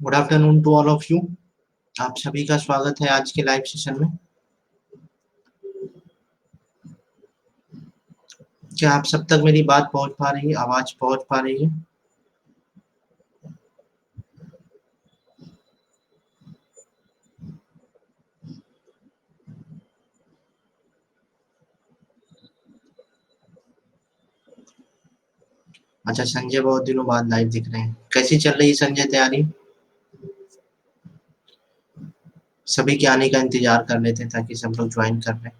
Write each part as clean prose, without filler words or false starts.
Good afternoon to all of you. आप सभी का स्वागत है आज के लाइव सेशन में। क्या आप सब तक मेरी बात पहुंच पा रही है, आवाज पहुंच पा रही है? अच्छा, संजय बहुत दिनों बाद लाइव दिख रहे हैं। कैसी चल रही है संजय तैयारी? सभी के आने का इंतजार कर रहे थे ताकि सब लोग ज्वाइन कर लें।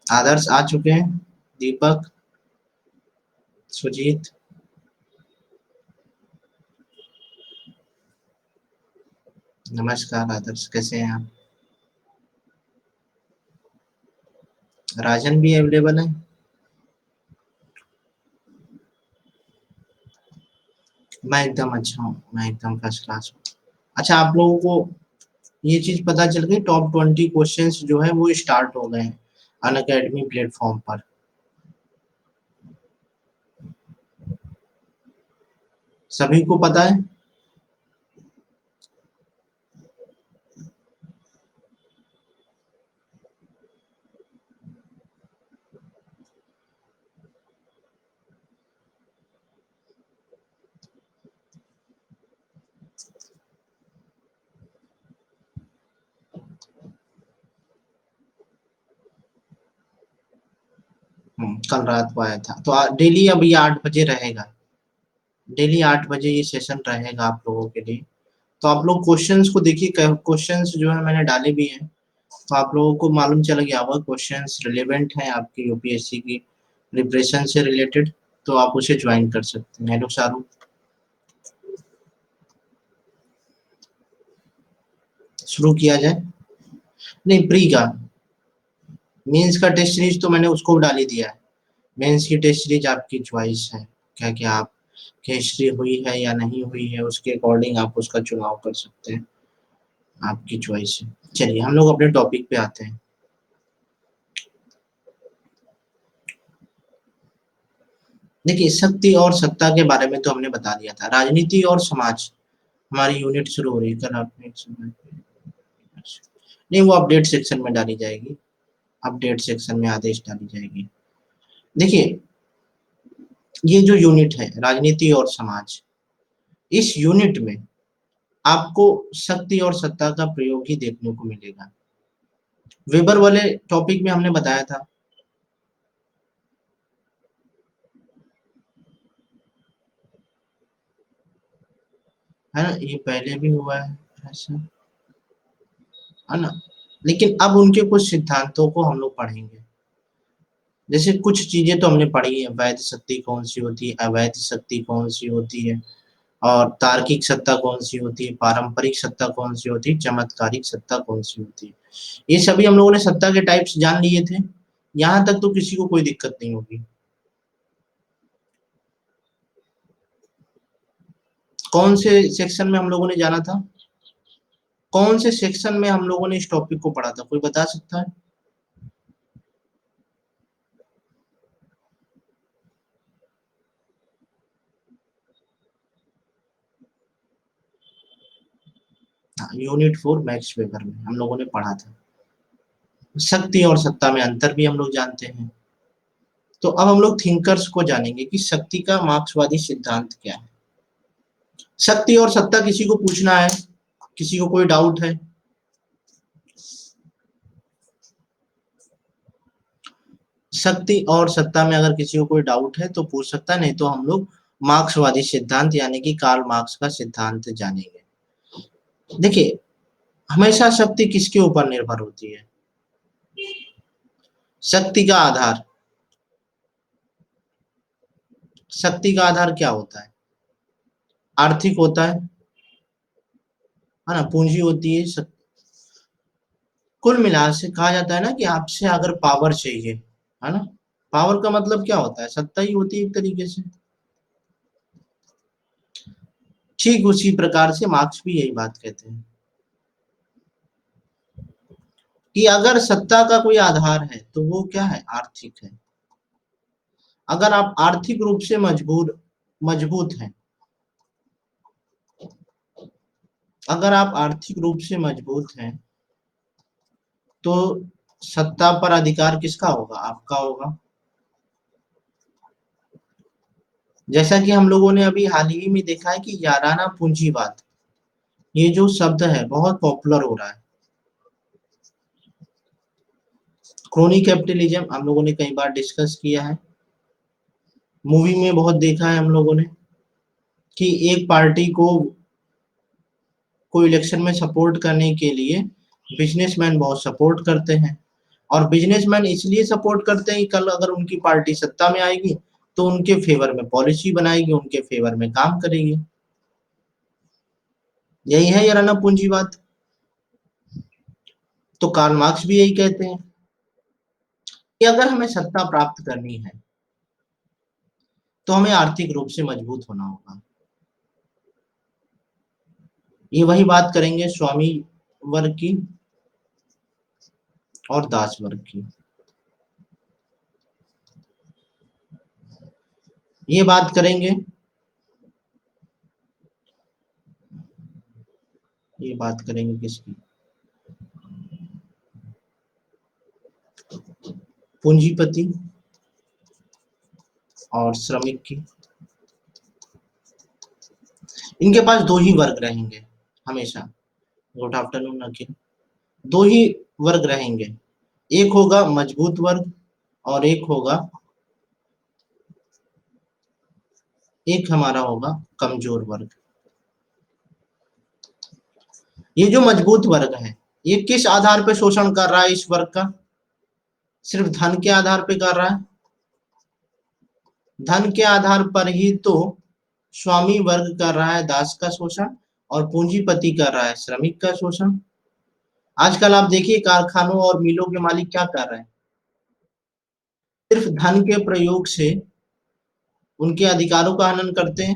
आदर्श आ चुके हैं, दीपक, सुजीत। नमस्कार आदर्श, कैसे हैं आप? राजन भी अवेलेबल है। मैं एकदम अच्छा हूँ, मैं एकदम फर्स्ट क्लास हूँ। अच्छा, आप लोगों को ये चीज पता चल गई, टॉप 20 क्वेश्चंस जो है वो स्टार्ट हो गए हैं अनअकैडमी प्लेटफॉर्म पर। सभी को पता है? कल रात को आया था तो डेली अब ये 8 बजे रहेगा। डेली 8 बजे ये सेशन रहेगा आप लोगों के लिए। तो आप लोग क्वेश्चंस को देखिए, क्वेश्चंस जो है मैंने डाले भी हैं। तो आप लोगों को मालूम चल गया होगा क्वेश्चंस रिलेवेंट हैं आपकी यूपीएससी की प्रिपरेशन से रिलेटेड। तो आप उसे ज्वाइन कर सकते हैं। हेलो शाहरुख, शुरू किया जाए? नहीं, प्री का। मेंस का टेस्ट सीरीज तो मैंने उसको डाल ही दिया है। मेंस की टेस्ट सीरीज आपकी चॉइस है, क्या क्या आप की हिस्ट्री हुई है या नहीं हुई है, उसके अकॉर्डिंग आप उसका चुनाव कर सकते हैं। आपकी चॉइस है। चलिए हम लोग अपने टॉपिक पे आते हैं। देखिए, शक्ति और सत्ता के बारे में तो हमने बता दिया था। राजनीति और समाज हमारी यूनिट शुरू हो रही है। कल आपने नहीं, वो अपडेट सेक्शन में डाली जाएगी। अपडेट सेक्शन में आदेश डाली जाएगी। देखिए, ये जो यूनिट है राजनीति और समाज, इस यूनिट में आपको शक्ति और सत्ता का प्रयोग ही देखने को मिलेगा। वेबर वाले टॉपिक में हमने बताया था। है ना, ये पहले भी हुआ है ऐसा, है ना। लेकिन अब उनके कुछ सिद्धांतों को हम लोग पढ़ेंगे। जैसे कुछ चीजें तो हमने पढ़ी है, वैध शक्ति कौन सी होती है, अवैध शक्ति कौन सी होती है, और तार्किक सत्ता कौन सी होती है, पारंपरिक सत्ता कौन सी होती है, चमत्कारिक सत्ता कौन सी होती है। ये सभी हम लोगों ने सत्ता के टाइप्स जान लिए थे। यहाँ तक तो किसी को कोई दिक्कत नहीं होगी। कौन से सेक्शन में हम लोगों ने जाना था? कौन से सेक्शन में हम लोगों ने इस टॉपिक को पढ़ा था, कोई बता सकता है? हाँ, यूनिट 4 मैक्स वेबर में हम लोगों ने पढ़ा था। शक्ति और सत्ता में अंतर भी हम लोग जानते हैं। तो अब हम लोग थिंकर्स को जानेंगे कि शक्ति का मार्क्सवादी सिद्धांत क्या है। शक्ति और सत्ता किसी को पूछना है? किसी को कोई डाउट है? शक्ति और सत्ता में अगर किसी को कोई डाउट है तो पूछ सकता है, नहीं तो हम लोग मार्क्सवादी सिद्धांत यानी कि कार्ल मार्क्स का सिद्धांत जानेंगे। देखिए, हमेशा शक्ति किसके ऊपर निर्भर होती है? शक्ति का आधार, शक्ति का आधार क्या होता है? आर्थिक होता है ना, पूंजी होती है। कुल मिला से कहा जाता है ना कि आपसे अगर पावर चाहिए, है ना, पावर का मतलब क्या होता है? सत्ता ही होती है एक तरीके से। ठीक उसी प्रकार से मार्क्स भी यही बात कहते हैं कि अगर सत्ता का कोई आधार है तो वो क्या है? आर्थिक है। अगर आप आर्थिक रूप से मजबूत हैं अगर आप आर्थिक रूप से मजबूत हैं तो सत्ता पर अधिकार किसका होगा? आपका होगा। जैसा कि हम लोगों ने अभी हाल ही में देखा है कि याराना पूंजीवाद, ये जो शब्द है बहुत पॉपुलर हो रहा है। क्रोनी कैपिटलिज्म हम लोगों ने कई बार डिस्कस किया है, मूवी में बहुत देखा है हम लोगों ने कि एक पार्टी को इलेक्शन में सपोर्ट करने के लिए बिजनेसमैन बहुत सपोर्ट करते हैं, और बिजनेसमैन इसलिए सपोर्ट करते हैं कि कल अगर उनकी पार्टी सत्ता में आएगी तो उनके फेवर में पॉलिसी बनाएगी, उनके फेवर में काम करेगी। यही है याराना पूंजीवाद। तो कार्ल मार्क्स भी यही कहते हैं कि अगर हमें सत्ता प्राप्त करनी है तो हमें आर्थिक रूप से मजबूत होना होगा। ये वही बात करेंगे स्वामी वर्ग की और दास वर्ग की। ये बात करेंगे, ये बात करेंगे किसकी? पूंजीपति और श्रमिक की। इनके पास दो ही वर्ग रहेंगे हमेशा। गुड आफ्टरनून अखिल। दो ही वर्ग रहेंगे, एक होगा मजबूत वर्ग और एक हमारा होगा कमजोर वर्ग। ये जो मजबूत वर्ग है ये किस आधार पर शोषण कर रहा है इस वर्ग का? सिर्फ धन के आधार पर कर रहा है। धन के आधार पर ही तो स्वामी वर्ग कर रहा है दास का शोषण, और पूंजीपति कर रहा है श्रमिक का शोषण। आजकल आप देखिए कारखानों और मिलों के मालिक क्या कर रहे हैं? सिर्फ धन के प्रयोग से उनके अधिकारों का हनन करते हैं।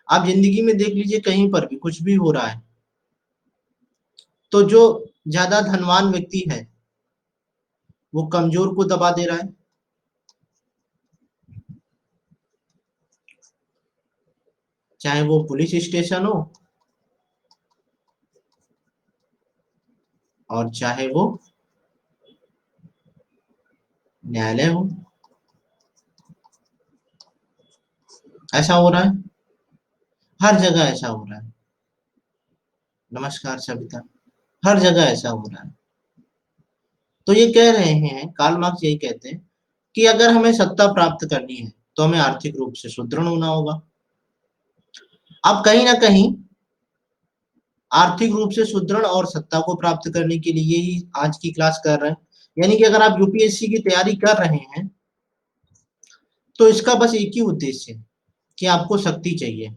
आप जिंदगी में देख लीजिए कहीं पर भी कुछ भी हो रहा है तो जो ज्यादा धनवान व्यक्ति है वो कमजोर को दबा दे रहा है। चाहे वो पुलिस स्टेशन हो और चाहे वो न्यायालय हो, ऐसा हो रहा है। हर जगह ऐसा हो रहा है। नमस्कार सविता। हर जगह ऐसा हो रहा है। तो ये कह रहे हैं, कार्ल मार्क्स यही कहते हैं कि अगर हमें सत्ता प्राप्त करनी है तो हमें आर्थिक रूप से सुदृढ़ होना होगा। अब कहीं ना कहीं आर्थिक रूप से सुदृढ़ और सत्ता को प्राप्त करने के लिए ही आज की क्लास कर रहे हैं। यानी कि अगर आप यूपीएससी की तैयारी कर रहे हैं तो इसका बस एक ही उद्देश्य है कि आपको शक्ति चाहिए,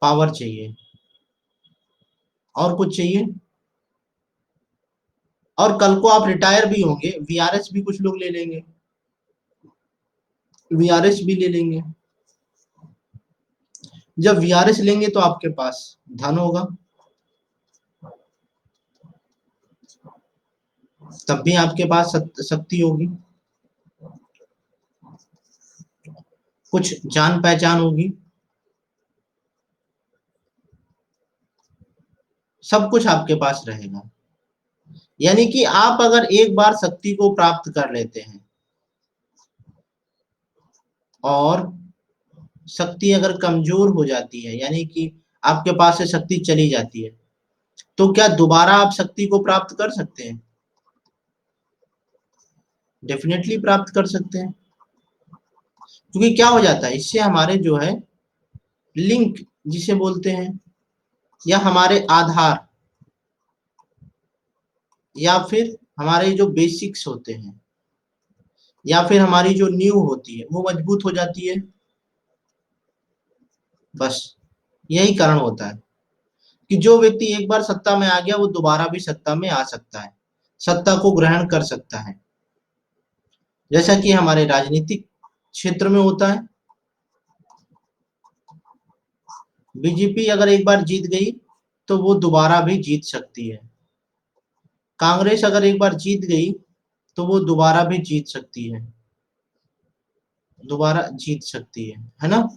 पावर चाहिए, और कुछ चाहिए। और कल को आप रिटायर भी होंगे, वीआरएस भी कुछ लोग ले लेंगे, वीआरएस भी ले लेंगे। जब वीआरएस लेंगे तो आपके पास धन होगा, तब भी आपके पास शक्ति होगी, कुछ जान पहचान होगी, सब कुछ आपके पास रहेगा। यानी कि आप अगर एक बार शक्ति को प्राप्त कर लेते हैं और शक्ति अगर कमजोर हो जाती है, यानी कि आपके पास से शक्ति चली जाती है, तो क्या दोबारा आप शक्ति को प्राप्त कर सकते हैं? डेफिनेटली प्राप्त कर सकते हैं। क्योंकि क्या हो जाता है इससे, हमारे जो है लिंक जिसे बोलते हैं, या हमारे आधार, या फिर हमारे जो बेसिक्स होते हैं, या फिर हमारी जो नींव होती है वो मजबूत हो जाती है। बस यही कारण होता है कि जो व्यक्ति एक बार सत्ता में आ गया वो दोबारा भी सत्ता में आ सकता है, सत्ता को ग्रहण कर सकता है। जैसा कि हमारे राजनीतिक क्षेत्र में होता है। बीजेपी अगर एक बार जीत गई तो वो दोबारा भी जीत सकती है। कांग्रेस अगर एक बार जीत गई तो वो दोबारा भी जीत सकती है, दोबारा जीत सकती है ना।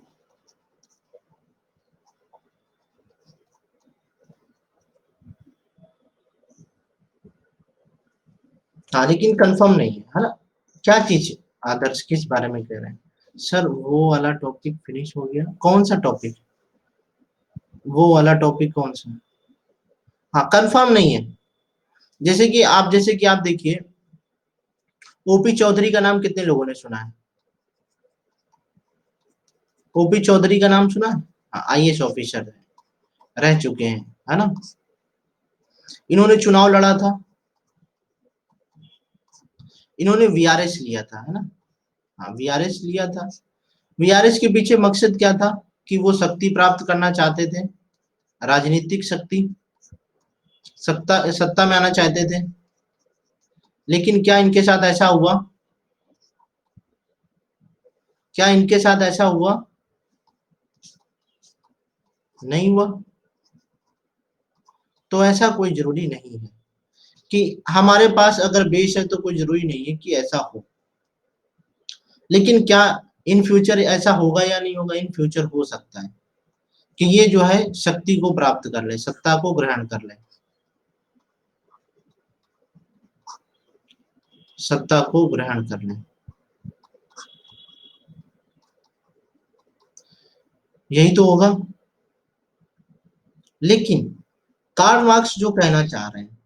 हाँ, लेकिन कंफर्म नहीं है ना? क्या चीज आदर्श किस बारे में कह रहे हैं? सर वो वाला टॉपिक फिनिश हो गया। कौन सा टॉपिक? वो वाला टॉपिक कौन सा? हाँ, कंफर्म नहीं है। जैसे कि आप देखिए, ओपी चौधरी का नाम कितने लोगों ने सुना है? ओपी चौधरी का नाम सुना है? हाँ, आईएएस ऑफिसर रह चुके हैं, है ना? इन्होंने चुनाव लड़ा था, इन्होंने वीआरएस लिया था, है ना? हाँ, वीआरएस लिया था। वीआरएस के पीछे मकसद क्या था? कि वो शक्ति प्राप्त करना चाहते थे, राजनीतिक शक्ति, सत्ता सत्ता में आना चाहते थे। लेकिन क्या इनके साथ ऐसा हुआ? क्या इनके साथ ऐसा हुआ? नहीं हुआ। तो ऐसा कोई जरूरी नहीं है कि हमारे पास अगर बेस है तो कोई जरूरी नहीं है कि ऐसा हो। लेकिन क्या इन फ्यूचर ऐसा होगा या नहीं होगा? इन फ्यूचर हो सकता है कि ये जो है शक्ति को प्राप्त कर ले, सत्ता को ग्रहण कर ले, सत्ता को ग्रहण कर ले। यही तो होगा। लेकिन कार्ल मार्क्स जो कहना चाह रहे हैं,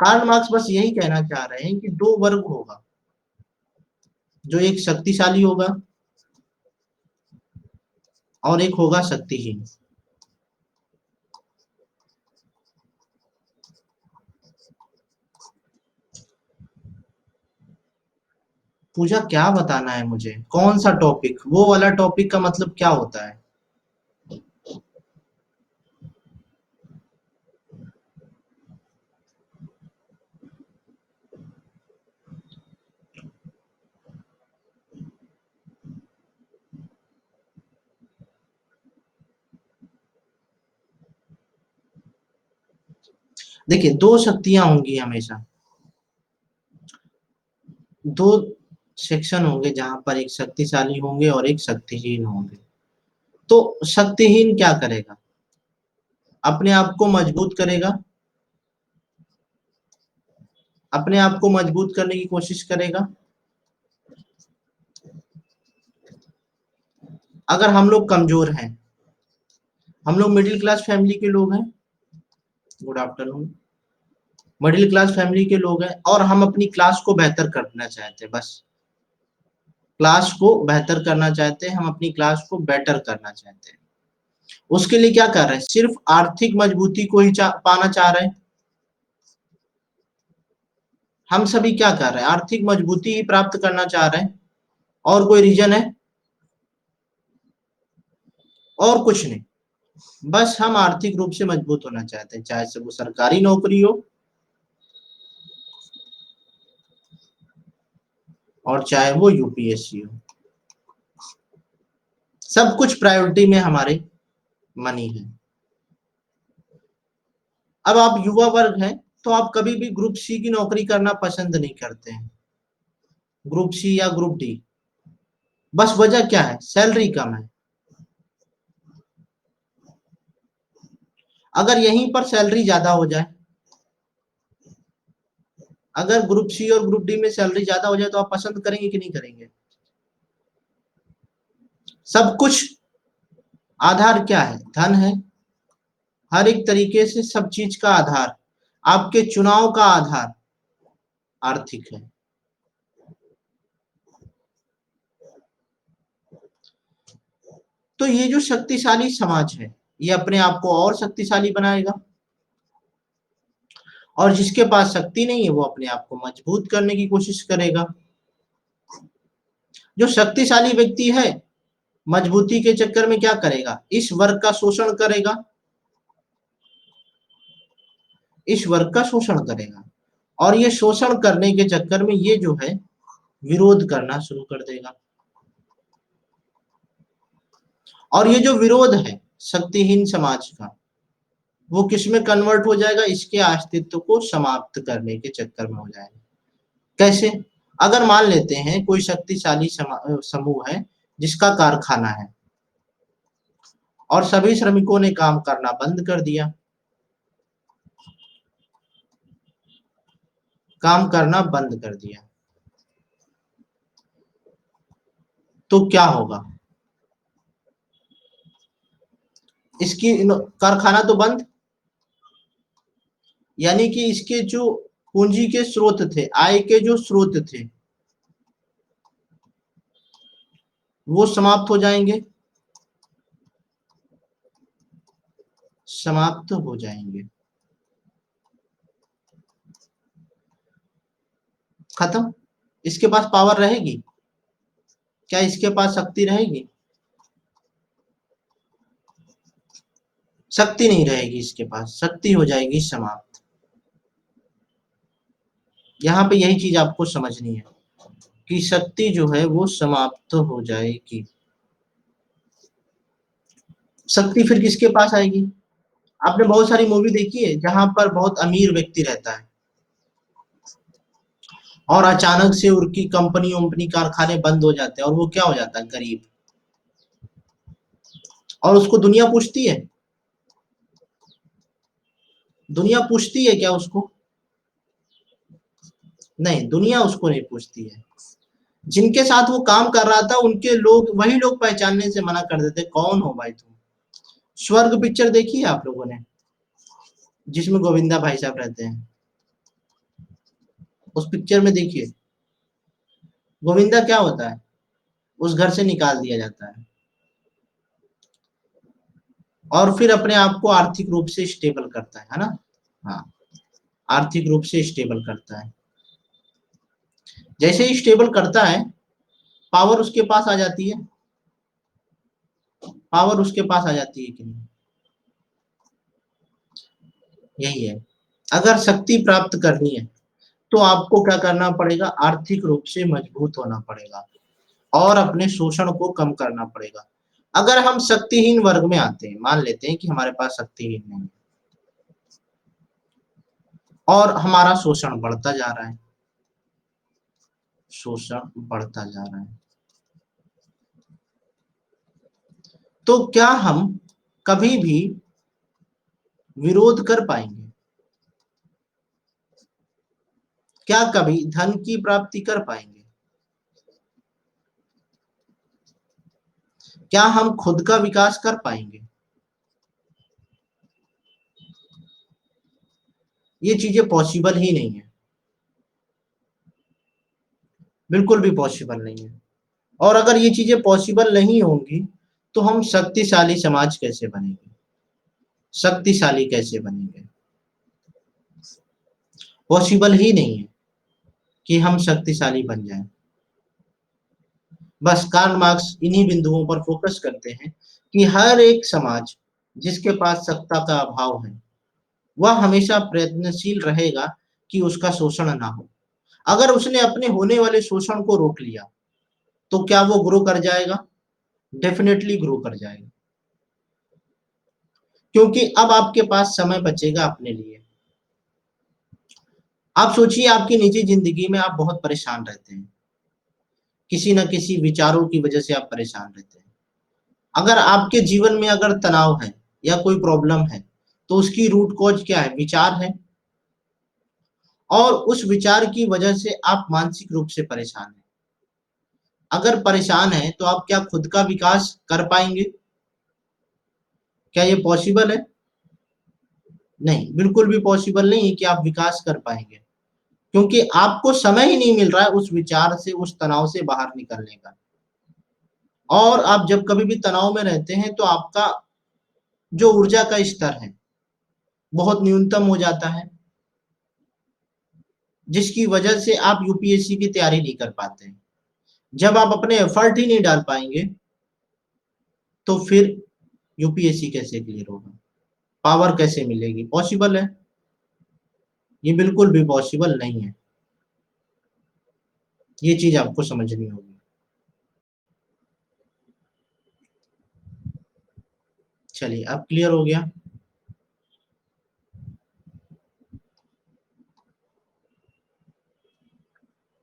कार्ल मार्क्स बस यही कहना चाह रहे हैं कि दो वर्ग होगा, जो एक शक्तिशाली होगा और एक होगा शक्तिहीन। पूजा क्या बताना है मुझे? कौन सा टॉपिक? वो वाला टॉपिक का मतलब क्या होता है? देखिए, दो शक्तियां होंगी हमेशा, दो सेक्शन होंगे जहां पर एक शक्तिशाली होंगे और एक शक्तिहीन होंगे। तो शक्तिहीन क्या करेगा? अपने आप को मजबूत करेगा, अपने आप को मजबूत करने की कोशिश करेगा। अगर हम लोग कमजोर हैं, हम लोग मिडिल क्लास फैमिली के लोग हैं, good afternoon, middle class family के लोग हैं और हम अपनी क्लास को बेहतर करना चाहते हैं, बस क्लास को बेहतर करना चाहते हैं, हम अपनी क्लास को बेटर करना चाहते हैं। उसके लिए क्या कर रहे हैं? सिर्फ आर्थिक मजबूती को ही पाना चाह रहे हैं। हम सभी क्या कर रहे हैं? आर्थिक मजबूती ही प्राप्त करना चाह रहे हैं। और कोई रीजन है? और कुछ नहीं। बस हम आर्थिक रूप से मजबूत होना चाहते हैं, चाहे से वो सरकारी नौकरी हो और चाहे वो यूपीएससी हो। सब कुछ प्रायोरिटी में हमारे मनी है। अब आप युवा वर्ग हैं, तो आप कभी भी ग्रुप सी की नौकरी करना पसंद नहीं करते हैं, ग्रुप सी या ग्रुप डी। बस वजह क्या है? सैलरी कम है। अगर यहीं पर सैलरी ज्यादा हो जाए, अगर ग्रुप सी और ग्रुप डी में सैलरी ज्यादा हो जाए तो आप पसंद करेंगे कि नहीं करेंगे? सब कुछ आधार क्या है? धन है। हर एक तरीके से सब चीज का आधार, आपके चुनाव का आधार आर्थिक है। तो ये जो शक्तिशाली समाज है, ये अपने आप को और शक्तिशाली बनाएगा, और जिसके पास शक्ति नहीं है वो अपने आप को मजबूत करने की कोशिश करेगा। जो शक्तिशाली व्यक्ति है, मजबूती के चक्कर में क्या करेगा? इस वर्ग का शोषण करेगा, इस वर्ग का शोषण करेगा, और ये शोषण करने के चक्कर में ये जो है विरोध करना शुरू कर देगा। और ये जो विरोध है शक्तिहीन समाज का, वो किस में कन्वर्ट हो जाएगा? इसके अस्तित्व को समाप्त करने के चक्कर में हो जाएगा। कैसे? अगर मान लेते हैं कोई शक्तिशाली समूह है जिसका कारखाना है और सभी श्रमिकों ने काम करना बंद कर दिया, काम करना बंद कर दिया, तो क्या होगा? इसकी कारखाना तो बंद, यानी कि इसके जो पूंजी के स्रोत थे, आय के जो स्रोत थे, वो समाप्त हो जाएंगे, समाप्त हो जाएंगे, खत्म। इसके पास पावर रहेगी? क्या इसके पास शक्ति रहेगी? शक्ति नहीं रहेगी इसके पास, शक्ति हो जाएगी समाप्त। यहाँ पे यही चीज आपको समझनी है कि शक्ति जो है वो समाप्त हो जाएगी। शक्ति फिर किसके पास आएगी? आपने बहुत सारी मूवी देखी है जहां पर बहुत अमीर व्यक्ति रहता है और अचानक से उनकी कंपनी वंपनी कारखाने बंद हो जाते हैं और वो क्या हो जाता है? गरीब। और उसको दुनिया पूछती है? दुनिया पूछती है क्या उसको? नहीं, दुनिया उसको नहीं पूछती है। जिनके साथ वो काम कर रहा था उनके लोग, वही लोग पहचानने से मना कर देते, कौन हो भाई तुम? स्वर्ग पिक्चर देखी है आप लोगों ने, जिसमें गोविंदा भाई साहब रहते हैं? उस पिक्चर में देखिए, गोविंदा क्या होता है? उस घर से निकाल दिया जाता है और फिर अपने आप को आर्थिक रूप से स्टेबल करता है ना? हाँ, आर्थिक रूप से स्टेबल करता है। जैसे ही स्टेबल करता है, पावर उसके पास आ जाती है, पावर उसके पास आ जाती है कि नहीं? यही है। अगर शक्ति प्राप्त करनी है तो आपको क्या करना पड़ेगा? आर्थिक रूप से मजबूत होना पड़ेगा और अपने शोषण को कम करना पड़ेगा। अगर हम शक्तिहीन वर्ग में आते हैं, मान लेते हैं कि हमारे पास शक्तिहीन नहीं है और हमारा शोषण बढ़ता जा रहा है, शोषण बढ़ता जा रहा है, तो क्या हम कभी भी विरोध कर पाएंगे? क्या कभी धन की प्राप्ति कर पाएंगे? क्या हम खुद का विकास कर पाएंगे? ये चीजें पॉसिबल ही नहीं है, बिल्कुल भी पॉसिबल नहीं है। और अगर ये चीजें पॉसिबल नहीं होंगी तो हम शक्तिशाली समाज कैसे बनेंगे? शक्तिशाली कैसे बनेंगे? पॉसिबल ही नहीं है कि हम शक्तिशाली बन जाएं। बस कार्ल मार्क्स इन्हीं बिंदुओं पर फोकस करते हैं कि हर एक समाज जिसके पास सत्ता का अभाव है वह हमेशा प्रयत्नशील रहेगा कि उसका शोषण ना हो। अगर उसने अपने होने वाले शोषण को रोक लिया तो क्या वो ग्रो कर जाएगा? डेफिनेटली ग्रो कर जाएगा, क्योंकि अब आपके पास समय बचेगा अपने लिए। आप सोचिए, आपकी निजी जिंदगी में आप बहुत परेशान रहते हैं, किसी न किसी विचारों की वजह से आप परेशान रहते हैं। अगर आपके जीवन में अगर तनाव है या कोई प्रॉब्लम है तो उसकी रूट कॉज क्या है? विचार है। और उस विचार की वजह से आप मानसिक रूप से परेशान हैं। अगर परेशान है तो आप क्या खुद का विकास कर पाएंगे? क्या ये पॉसिबल है? नहीं, बिल्कुल भी पॉसिबल नहीं है कि आप विकास कर पाएंगे, क्योंकि आपको समय ही नहीं मिल रहा है उस विचार से, उस तनाव से बाहर निकलने का। और आप जब कभी भी तनाव में रहते हैं तो आपका जो ऊर्जा का स्तर है बहुत न्यूनतम हो जाता है, जिसकी वजह से आप यूपीएससी की तैयारी नहीं कर पाते हैं। जब आप अपने एफर्ट ही नहीं डाल पाएंगे तो फिर यूपीएससी कैसे क्लियर होगा? पावर कैसे मिलेगी? पॉसिबल है? ये बिल्कुल भी पॉसिबल नहीं है। ये चीज आपको समझनी होगी। चलिए, अब क्लियर हो गया।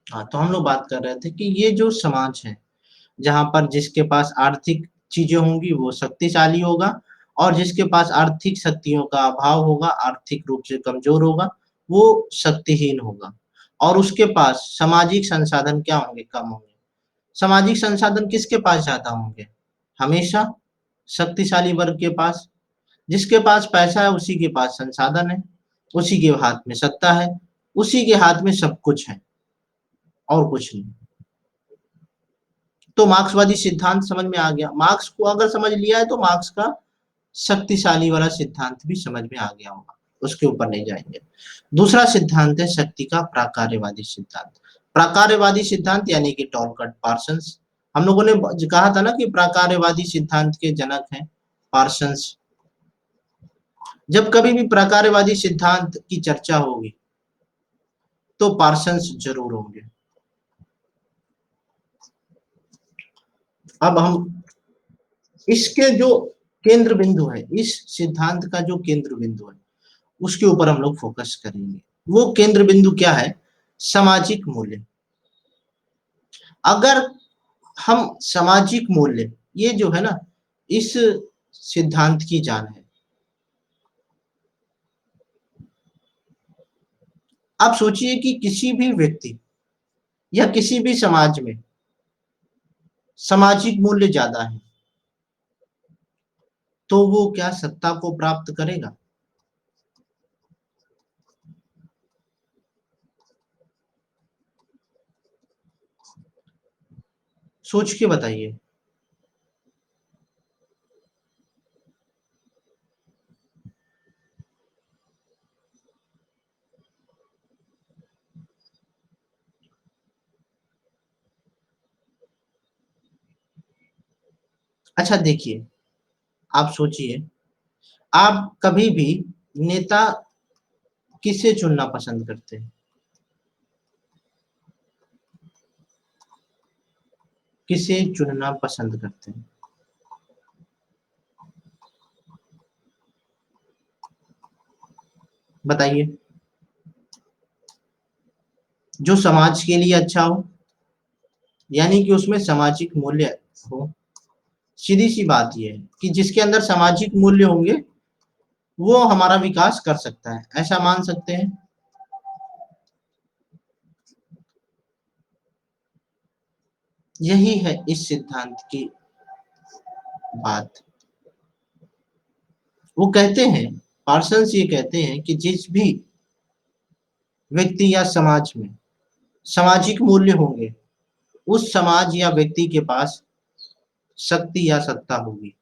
हाँ, तो हम लोग बात कर रहे थे कि ये जो समाज है जहां पर जिसके पास आर्थिक चीजें होंगी वो शक्तिशाली होगा और जिसके पास आर्थिक शक्तियों का अभाव होगा, आर्थिक रूप से कमजोर होगा, वो शक्तिहीन होगा। और उसके पास सामाजिक संसाधन क्या होंगे? कम होंगे। सामाजिक संसाधन किसके पास ज़्यादा होंगे? हमेशा शक्तिशाली वर्ग के पास। जिसके पास पैसा है उसी के पास संसाधन है, उसी के हाथ में सत्ता है, उसी के हाथ में सब कुछ है और कुछ नहीं। तो मार्क्सवादी सिद्धांत समझ में आ गया। मार्क्स को अगर समझ लिया है तो मार्क्स का शक्तिशाली वाला सिद्धांत भी समझ में आ गया होगा, उसके ऊपर नहीं जाएंगे। दूसरा सिद्धांत है शक्ति का प्राकार्यवादी सिद्धांत। प्राकार्यवादी सिद्धांत यानी कि टॉलकट पार्सन्स। हम लोगों ने कहा था ना कि प्राकार्यवादी सिद्धांत के जनक हैं पार्सन्स। जब कभी भी प्राकार्यवादी सिद्धांत की चर्चा होगी तो पार्सन्स जरूर होंगे। अब हम इसके जो केंद्र बिंदु है, इस सिद्धांत का जो केंद्र बिंदु है उसके ऊपर हम लोग फोकस करेंगे। वो केंद्र बिंदु क्या है? सामाजिक मूल्य। अगर हम सामाजिक मूल्य, ये जो है ना, इस सिद्धांत की जान है। आप सोचिए कि किसी भी व्यक्ति या किसी भी समाज में सामाजिक मूल्य ज्यादा है तो वो क्या सत्ता को प्राप्त करेगा? सोच के बताइए। अच्छा देखिए, आप सोचिए, आप कभी भी नेता किसे चुनना पसंद करते हैं? किसे चुनना पसंद करते हैं? बताइए। जो समाज के लिए अच्छा हो, यानी कि उसमें सामाजिक मूल्य हो। सीधी सी बात ये है कि जिसके अंदर सामाजिक मूल्य होंगे वो हमारा विकास कर सकता है, ऐसा मान सकते हैं। यही है इस सिद्धांत की बात। वो कहते हैं, पार्सन्स ये कहते हैं कि जिस भी व्यक्ति या समाज में सामाजिक मूल्य होंगे उस समाज या व्यक्ति के पास शक्ति या सत्ता होगी।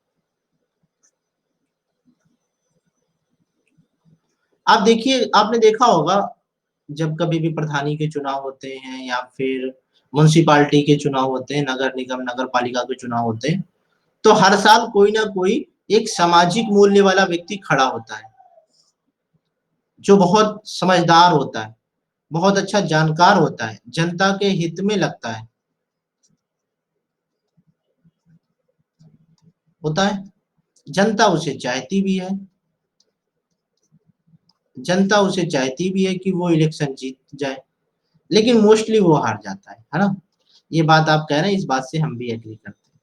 आप देखिए, आपने देखा होगा जब कभी भी प्रधानी के चुनाव होते हैं या फिर म्युनिसिपालिटी के चुनाव होते हैं, नगर निगम नगर पालिका के चुनाव होते हैं, तो हर साल कोई ना कोई एक सामाजिक मूल्य वाला व्यक्ति खड़ा होता है जो बहुत समझदार होता है, बहुत अच्छा जानकार होता है, जनता के हित में लगता है। होता है। जनता उसे चाहती भी है। जनता उसे चाहती भी है कि वो इलेक्शन जीत जाए, लेकिन मोस्टली वो हार जाता है ना? ये बात आप कह रहे हैं, इस बात से हम भी एग्री करते हैं।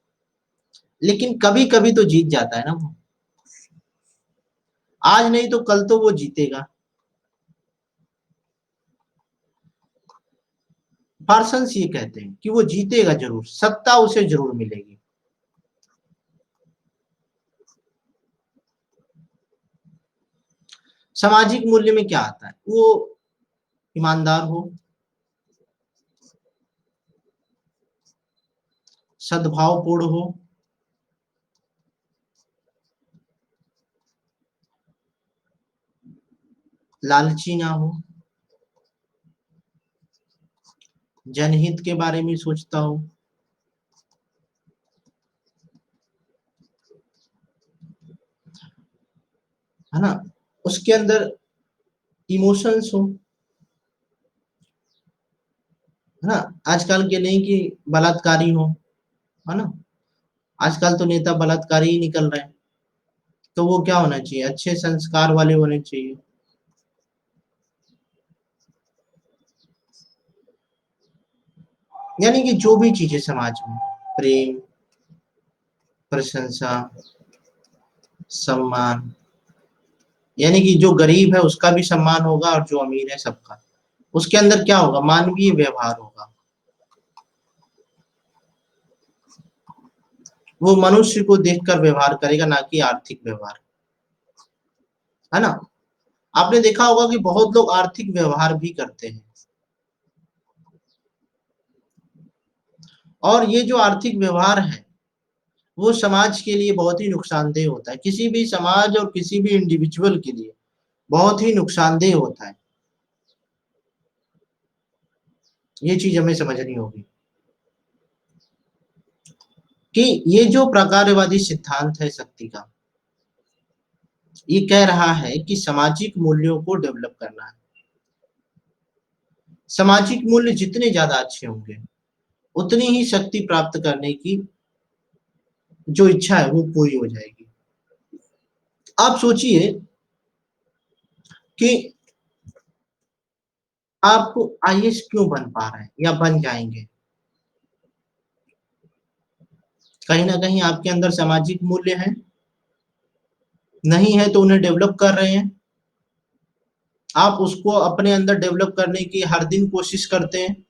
लेकिन कभी-कभी तो जीत जाता है ना वो। आज नहीं तो कल तो वो जीतेगा। पार्सन्स ये कहते हैं कि वो जीतेगा जरूर, सत्ता उसे जरूर मिलेगी। सामाजिक मूल्य में क्या आता है? वो ईमानदार हो, सद्भावपूर्ण हो, लालची ना हो, जनहित के बारे में सोचता हो, है ना? उसके अंदर इमोशंस हो, है ना? आजकल के नहीं कि बलात्कारी हो, है ना? आजकल तो नेता बलात्कारी ही निकल रहे हैं। तो वो क्या होना चाहिए? अच्छे संस्कार वाले होने चाहिए। यानी कि जो भी चीजें समाज में प्रेम, प्रशंसा, सम्मान, यानी कि जो गरीब है उसका भी सम्मान होगा और जो अमीर है सबका। उसके अंदर क्या होगा? मानवीय व्यवहार होगा। वो मनुष्य को देखकर व्यवहार करेगा, ना कि आर्थिक व्यवहार, है ना? आपने देखा होगा कि बहुत लोग आर्थिक व्यवहार भी करते हैं, और ये जो आर्थिक व्यवहार है वो समाज के लिए बहुत ही नुकसानदेह होता है। किसी भी समाज और किसी भी इंडिविजुअल के लिए बहुत ही नुकसानदेह होता है। ये चीज हमें समझनी होगी कि ये जो प्रकारवादी सिद्धांत है शक्ति का, ये कह रहा है कि सामाजिक मूल्यों को डेवलप करना है। सामाजिक मूल्य जितने ज्यादा अच्छे होंगे, उतनी ही शक्ति प्राप्त करने की जो इच्छा है वो पूरी हो जाएगी। आप सोचिए कि आप आईएएस क्यों बन पा रहे हैं या बन जाएंगे? कहीं ना कहीं आपके अंदर सामाजिक मूल्य है, नहीं है तो उन्हें डेवलप कर रहे हैं। आप उसको अपने अंदर डेवलप करने की हर दिन कोशिश करते हैं।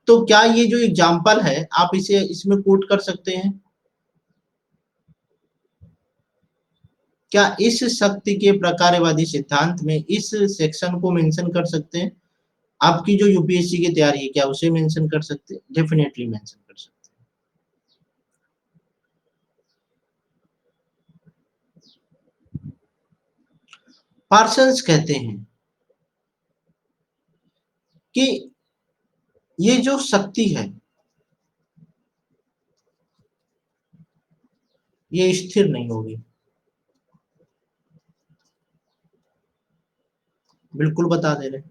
तो क्या ये जो एग्जाम्पल है, आप इसे इसमें कोट कर सकते हैं? क्या इस शक्ति के प्रकारवादी सिद्धांत में इस सेक्शन को मेंशन कर सकते हैं? आपकी जो यूपीएससी की तैयारी है, क्या उसे मेंशन कर सकते हैं? डेफिनेटली मेंशन कर सकते हैं। पार्सन्स कहते हैं कि ये जो शक्ति है ये स्थिर नहीं होगी। बिल्कुल बता दे रहे,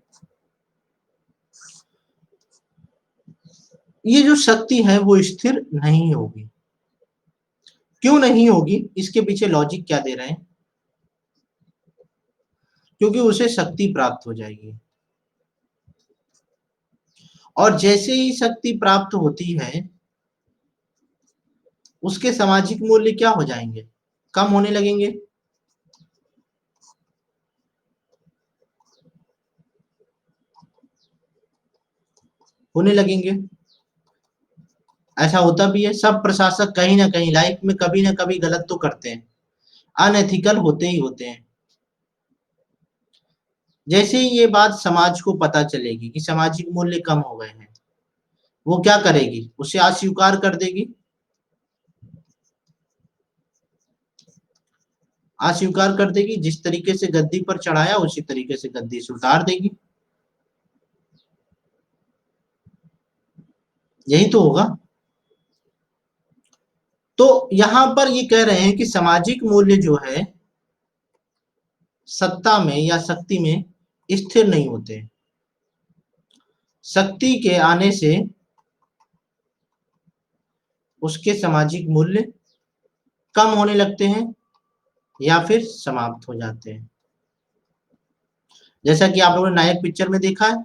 ये जो शक्ति है वो स्थिर नहीं होगी। क्यों नहीं होगी? इसके पीछे लॉजिक क्या दे रहे हैं? क्योंकि उसे शक्ति प्राप्त हो जाएगी, और जैसे ही शक्ति प्राप्त होती है उसके सामाजिक मूल्य क्या हो जाएंगे? कम होने लगेंगे। होने लगेंगे। ऐसा होता भी है। सब प्रशासक कहीं ना कहीं लाइफ में कभी ना कभी गलत तो करते हैं, अनएथिकल होते ही होते हैं। जैसे ही ये बात समाज को पता चलेगी कि सामाजिक मूल्य कम हो गए हैं, वो क्या करेगी? उसे अस्वीकार कर देगी। अस्वीकार कर देगी। जिस तरीके से गद्दी पर चढ़ाया उसी तरीके से गद्दी से उतार देगी। यही तो होगा। तो यहां पर ये कह रहे हैं कि सामाजिक मूल्य जो है सत्ता में या शक्ति में स्थिर नहीं होते। शक्ति के आने से उसके सामाजिक मूल्य कम होने लगते हैं या फिर समाप्त हो जाते हैं। जैसा कि आप लोगों ने नायक पिक्चर में देखा है,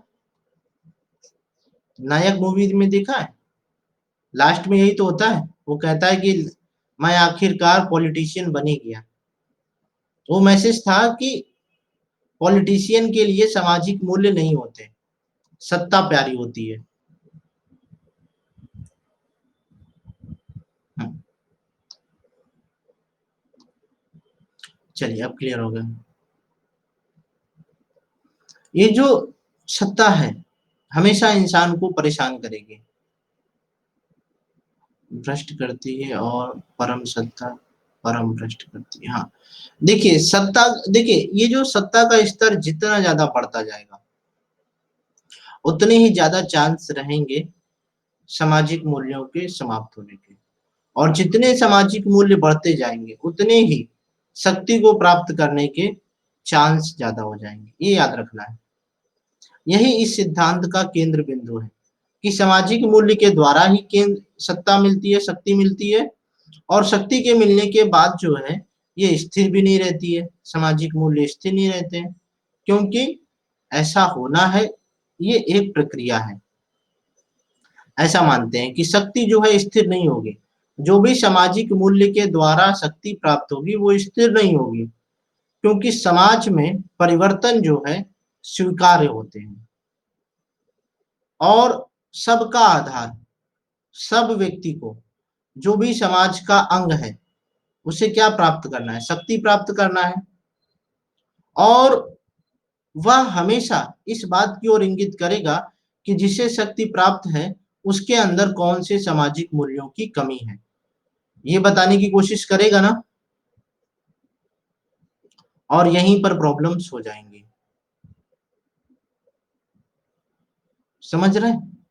नायक मूवी में देखा है, लास्ट में यही तो होता है। वो कहता है कि मैं आखिरकार पॉलिटिशियन बन ही गया। वो मैसेज था कि पॉलिटिशियन के लिए सामाजिक मूल्य नहीं होते, सत्ता प्यारी होती है। चलिए अब क्लियर हो गया। ये जो सत्ता है हमेशा इंसान को परेशान करेगी, भ्रष्ट करती है, और परम सत्ता परम भ्रष्ट करती है। हाँ, देखिए सत्ता, देखिए ये जो सत्ता का स्तर जितना ज्यादा बढ़ता जाएगा उतने ही ज्यादा चांस रहेंगे सामाजिक मूल्यों के समाप्त होने के। और जितने सामाजिक मूल्य बढ़ते जाएंगे उतने ही शक्ति को प्राप्त करने के चांस ज्यादा हो जाएंगे। ये याद रखना है। यही इस सिद्धांत का केंद्र बिंदु है कि सामाजिक मूल्य के द्वारा ही केंद्र सत्ता मिलती है, शक्ति मिलती है। और शक्ति के मिलने के बाद जो है ये स्थिर भी नहीं रहती है, सामाजिक मूल्य स्थिर नहीं रहते हैं। क्योंकि ऐसा होना है, ये एक प्रक्रिया है। ऐसा मानते हैं कि शक्ति जो है स्थिर नहीं होगी। जो भी सामाजिक मूल्य के द्वारा शक्ति प्राप्त होगी वो स्थिर नहीं होगी, क्योंकि समाज में परिवर्तन जो है स्वीकार्य होते हैं। और सबका आधार, सब व्यक्ति को, जो भी समाज का अंग है, उसे क्या प्राप्त करना है? शक्ति प्राप्त करना है। और वह हमेशा इस बात की ओर इंगित करेगा कि जिसे शक्ति प्राप्त है उसके अंदर कौन से सामाजिक मूल्यों की कमी है, ये बताने की कोशिश करेगा ना। और यहीं पर प्रॉब्लम्स हो जाएंगी, समझ रहे हैं?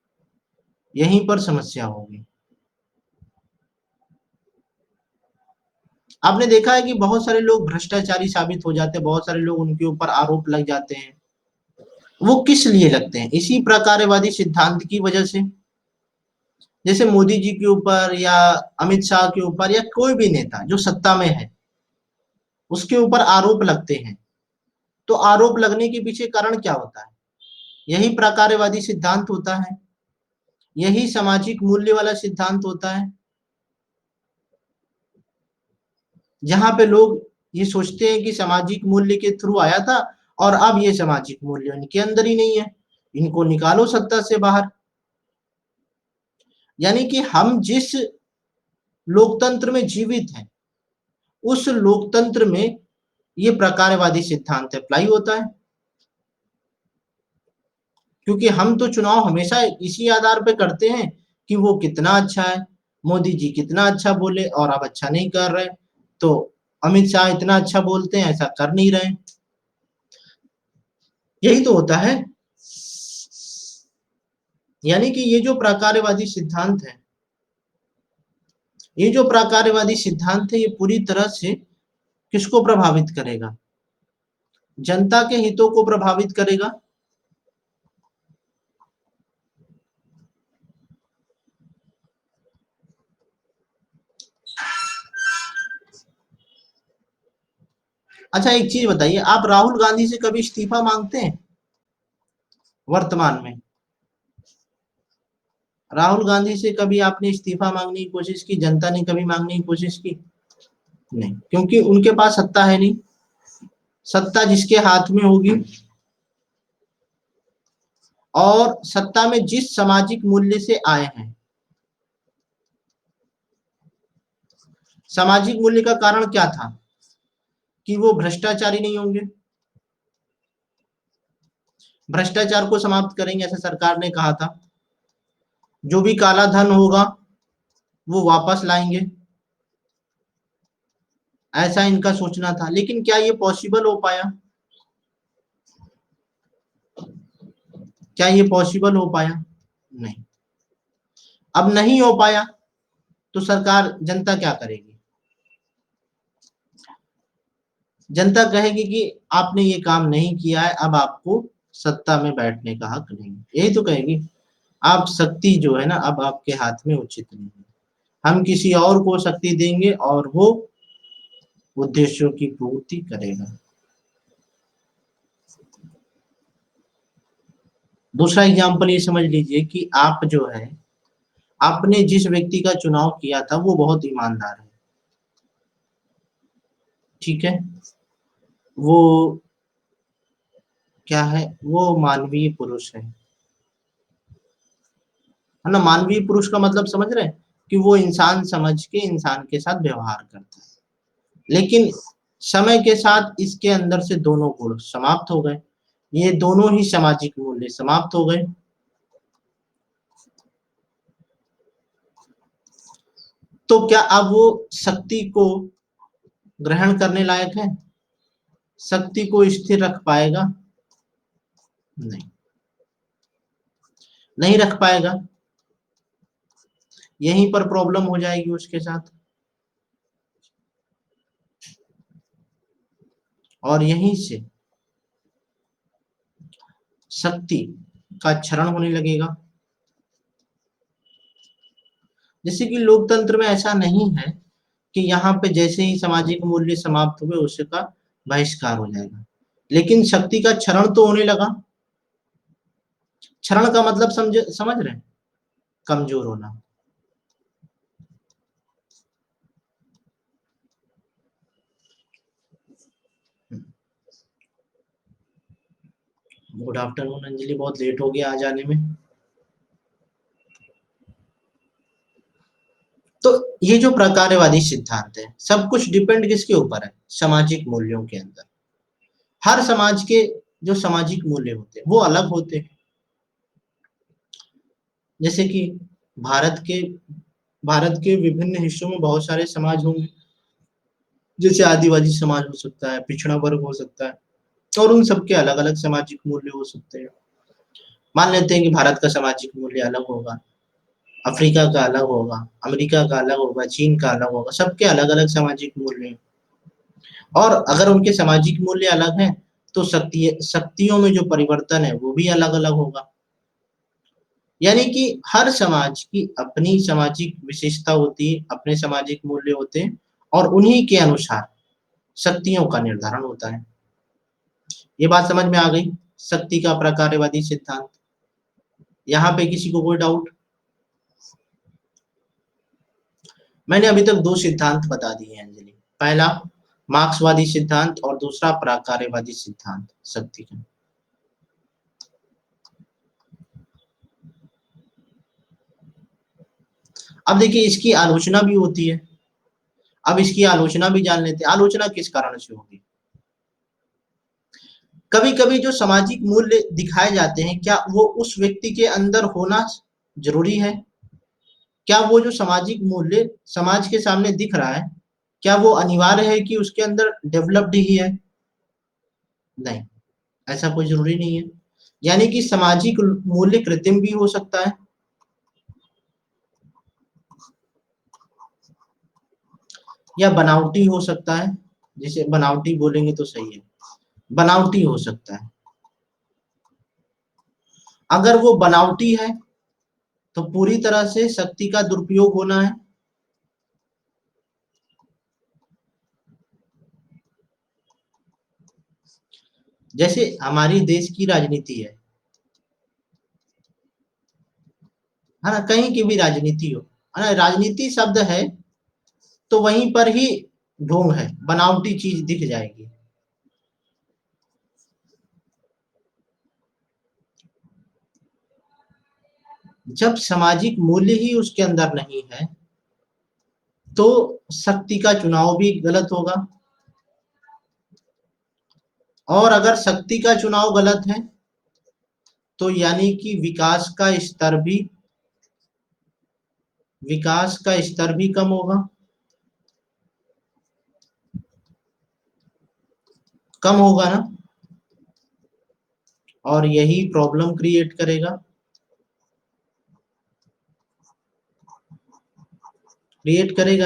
यहीं पर समस्या होगी। आपने देखा है कि बहुत सारे लोग भ्रष्टाचारी साबित हो जाते हैं, बहुत सारे लोग उनके ऊपर आरोप लग जाते हैं। वो किस लिए लगते हैं? इसी प्रकारवादी सिद्धांत की वजह से। जैसे मोदी जी के ऊपर या अमित शाह के ऊपर या कोई भी नेता जो सत्ता में है, उसके ऊपर आरोप लगते हैं। तो आरोप लगने के पीछे कारण क्या होता है? यही प्रकारवादी सिद्धांत होता है, यही सामाजिक मूल्य वाला सिद्धांत होता है, जहां पे लोग ये सोचते हैं कि सामाजिक मूल्य के थ्रू आया था और अब ये सामाजिक मूल्य इनके अंदर ही नहीं है, इनको निकालो सत्ता से बाहर। यानी कि हम जिस लोकतंत्र में जीवित हैं, उस लोकतंत्र में ये प्रकारवादी सिद्धांत अप्लाई होता है। क्योंकि हम तो चुनाव हमेशा इसी आधार पे करते हैं कि वो कितना अच्छा है, मोदी जी कितना अच्छा बोले और अब अच्छा नहीं कर रहे, तो अमित शाह इतना अच्छा बोलते हैं, ऐसा कर नहीं रहे। यही तो होता है। यानी कि ये जो प्रकारवादी सिद्धांत है, ये जो प्रकारवादी सिद्धांत है, ये पूरी तरह से किसको प्रभावित करेगा? जनता के हितों को प्रभावित करेगा। अच्छा एक चीज बताइए, आप राहुल गांधी से कभी इस्तीफा मांगते हैं? वर्तमान में राहुल गांधी से कभी आपने इस्तीफा मांगने की कोशिश की? जनता ने कभी मांगने की कोशिश की? नहीं, क्योंकि उनके पास सत्ता है नहीं। सत्ता जिसके हाथ में होगी, और सत्ता में जिस सामाजिक मूल्य से आए हैं, सामाजिक मूल्य का कारण क्या था? कि वो भ्रष्टाचारी नहीं होंगे, भ्रष्टाचार को समाप्त करेंगे ऐसा सरकार ने कहा था। जो भी काला धन होगा वो वापस लाएंगे, ऐसा इनका सोचना था। लेकिन क्या ये पॉसिबल हो पाया? क्या ये पॉसिबल हो पाया? नहीं। अब नहीं हो पाया तो सरकार, जनता क्या करेगी? जनता कहेगी कि आपने ये काम नहीं किया है, अब आपको सत्ता में बैठने का हक नहीं, यही तो कहेगी। आप शक्ति जो है ना, अब आपके हाथ में उचित नहीं है, हम किसी और को शक्ति देंगे और वो उद्देश्यों की पूर्ति करेगा। दूसरा एग्जाम्पल ये समझ लीजिए कि आप जो है, आपने जिस व्यक्ति का चुनाव किया था वो बहुत ईमानदार है, ठीक है, वो क्या है, वो मानवीय पुरुष है ना। मानवीय पुरुष का मतलब समझ रहे हैं कि वो इंसान समझ के इंसान के साथ व्यवहार करता है। लेकिन समय के साथ इसके अंदर से दोनों गुण समाप्त हो गए, ये दोनों ही सामाजिक मूल्य समाप्त हो गए। तो क्या अब वो शक्ति को ग्रहण करने लायक है? शक्ति को स्थिर रख पाएगा? नहीं, नहीं रख पाएगा। यहीं पर प्रॉब्लम हो जाएगी उसके साथ, और यहीं से शक्ति का क्षरण होने लगेगा। जैसे कि लोकतंत्र में ऐसा नहीं है कि यहाँ पे जैसे ही सामाजिक मूल्य समाप्त हुए उसका बहिष्कार हो जाएगा, लेकिन शक्ति का क्षरण तो होने लगा। क्षरण का मतलब समझ रहे हैं? कमजोर होना। गुड आफ्टरनून अंजलि, बहुत लेट हो गया आज आने में। तो ये जो प्रकारवादी सिद्धांत है, सब कुछ डिपेंड किसके ऊपर है? सामाजिक मूल्यों के अंदर। हर समाज के जो सामाजिक मूल्य होते हैं वो अलग होते हैं। जैसे कि भारत के भारत के विभिन्न हिस्सों में बहुत सारे समाज होंगे, जैसे आदिवासी समाज हो सकता है, पिछड़ा वर्ग हो सकता है, और उन सबके अलग अलग सामाजिक मूल्य हो सकते हैं। मान लेते हैं कि भारत का सामाजिक मूल्य अलग होगा, अफ्रीका का अलग होगा, अमेरिका का अलग होगा, चीन का अलग होगा, सबके अलग अलग सामाजिक मूल्य हैं। और अगर उनके सामाजिक मूल्य अलग हैं तो शक्तियों में जो परिवर्तन है वो भी अलग अलग होगा। यानी कि हर समाज की अपनी सामाजिक विशेषता होती है, अपने सामाजिक मूल्य होते हैं, और उन्हीं के अनुसार शक्तियों का निर्धारण होता है। ये बात समझ में आ गई? शक्ति का प्रकारवादी सिद्धांत। यहाँ पे किसी को कोई डाउट? मैंने अभी तक दो सिद्धांत बता दिए हैं अंजलि। पहला मार्क्सवादी सिद्धांत और दूसरा प्रकारवादी सिद्धांत शक्ति का। अब देखिए, इसकी आलोचना भी होती है। अब इसकी आलोचना भी जान लेते हैं। आलोचना किस कारण से होगी? कभी कभी जो सामाजिक मूल्य दिखाए जाते हैं, क्या वो उस व्यक्ति के अंदर होना जरूरी है? क्या वो जो सामाजिक मूल्य समाज के सामने दिख रहा है, क्या वो अनिवार्य है कि उसके अंदर डेवलप्ड ही है? नहीं, ऐसा कोई जरूरी नहीं है। यानी कि सामाजिक मूल्य कृत्रिम भी हो सकता है, या बनावटी हो सकता है। जिसे बनावटी बोलेंगे तो सही है, बनावटी हो सकता है। अगर वो बनावटी है तो पूरी तरह से शक्ति का दुरुपयोग होना है। जैसे हमारी देश की राजनीति है ना, कहीं की भी राजनीति हो, है ना, राजनीति शब्द है तो वहीं पर ही ढोंग है, बनावटी चीज दिख जाएगी। जब सामाजिक मूल्य ही उसके अंदर नहीं है तो शक्ति का चुनाव भी गलत होगा। और अगर शक्ति का चुनाव गलत है तो यानी कि विकास का स्तर भी कम होगा, कम होगा ना। और यही प्रॉब्लम क्रिएट करेगा,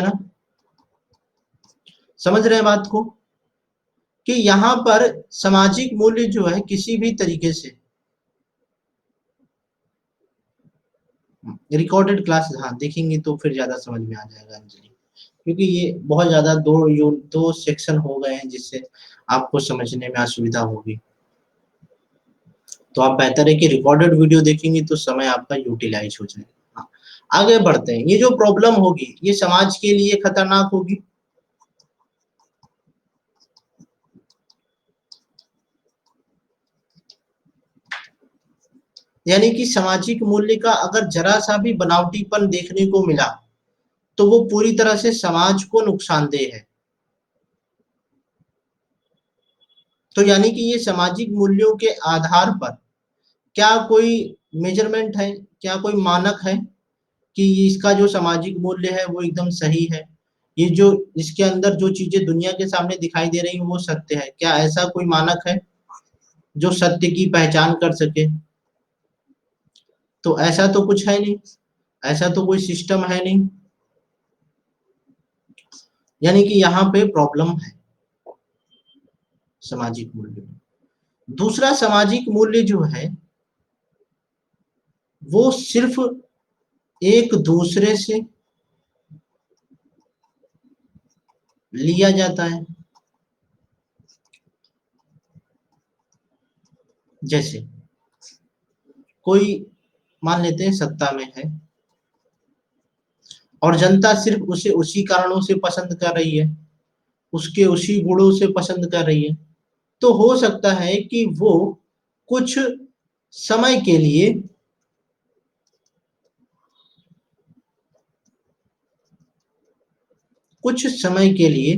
ना। समझ रहे हैं बात को? कि यहाँ पर सामाजिक मूल्य जो है किसी भी तरीके से रिकॉर्डेड क्लास हाँ देखेंगे तो फिर ज्यादा समझ में आ जाएगा अंजलि, क्योंकि ये बहुत ज्यादा दो सेक्शन हो गए हैं जिससे आपको समझने में असुविधा होगी। तो आप बेहतर है कि रिकॉर्डेड वीडियो देखेंगे तो समय आपका यूटिलाइज हो जाएगा। हाँ, आगे बढ़ते हैं। ये जो प्रॉब्लम होगी ये समाज के लिए खतरनाक होगी। यानी कि सामाजिक मूल्य का अगर जरा सा भी बनावटीपन देखने को मिला तो वो पूरी तरह से समाज को नुकसानदेह है। तो यानी कि ये सामाजिक मूल्यों के आधार पर क्या कोई मेजरमेंट है, क्या कोई मानक है कि इसका जो सामाजिक मूल्य है वो एकदम सही है, ये जो इसके अंदर जो चीजें दुनिया के सामने दिखाई दे रही हैं वो सत्य है? क्या ऐसा कोई मानक है जो सत्य की पहचान कर सके? तो ऐसा तो कुछ है नहीं, ऐसा तो कोई सिस्टम है नहीं। यानी कि यहाँ पे प्रॉब्लम है सामाजिक मूल्य में। दूसरा सामाजिक मूल्य जो है वो सिर्फ एक दूसरे से लिया जाता है। जैसे कोई मान लेते हैं सत्ता में है और जनता सिर्फ उसे उसी कारणों से पसंद कर रही है, उसके उसी गुणों से पसंद कर रही है, तो हो सकता है कि वो कुछ समय के लिए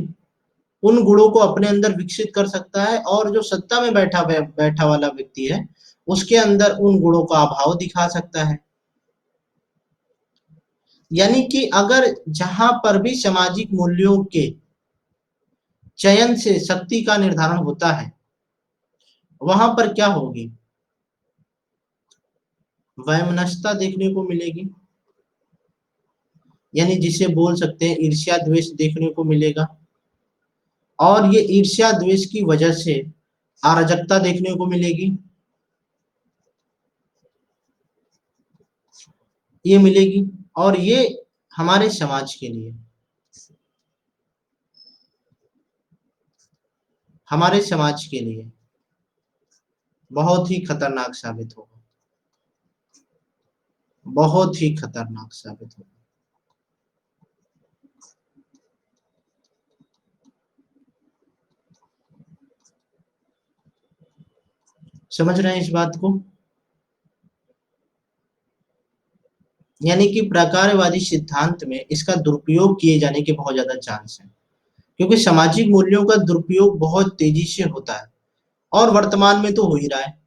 उन गुणों को अपने अंदर विकसित कर सकता है, और जो सत्ता में बैठा वाला व्यक्ति है उसके अंदर उन गुणों का अभाव दिखा सकता है। यानी कि अगर जहां पर भी सामाजिक मूल्यों के चयन से शक्ति का निर्धारण होता है, वहां पर क्या होगी? वैमनस्यता देखने को मिलेगी, यानी जिसे बोल सकते हैं ईर्ष्या द्वेष देखने को मिलेगा, और ये ईर्ष्या द्वेष की वजह से अराजकता देखने को मिलेगी, ये मिलेगी। और ये हमारे समाज के लिए, बहुत ही खतरनाक साबित होगा, बहुत ही खतरनाक साबित होगा। समझ रहे हैं इस बात को? यानी कि प्रकारवादी सिद्धांत में इसका दुरुपयोग किए जाने के बहुत ज्यादा चांस है, क्योंकि सामाजिक मूल्यों का दुरुपयोग बहुत तेजी से होता है, और वर्तमान में तो हो ही रहा है।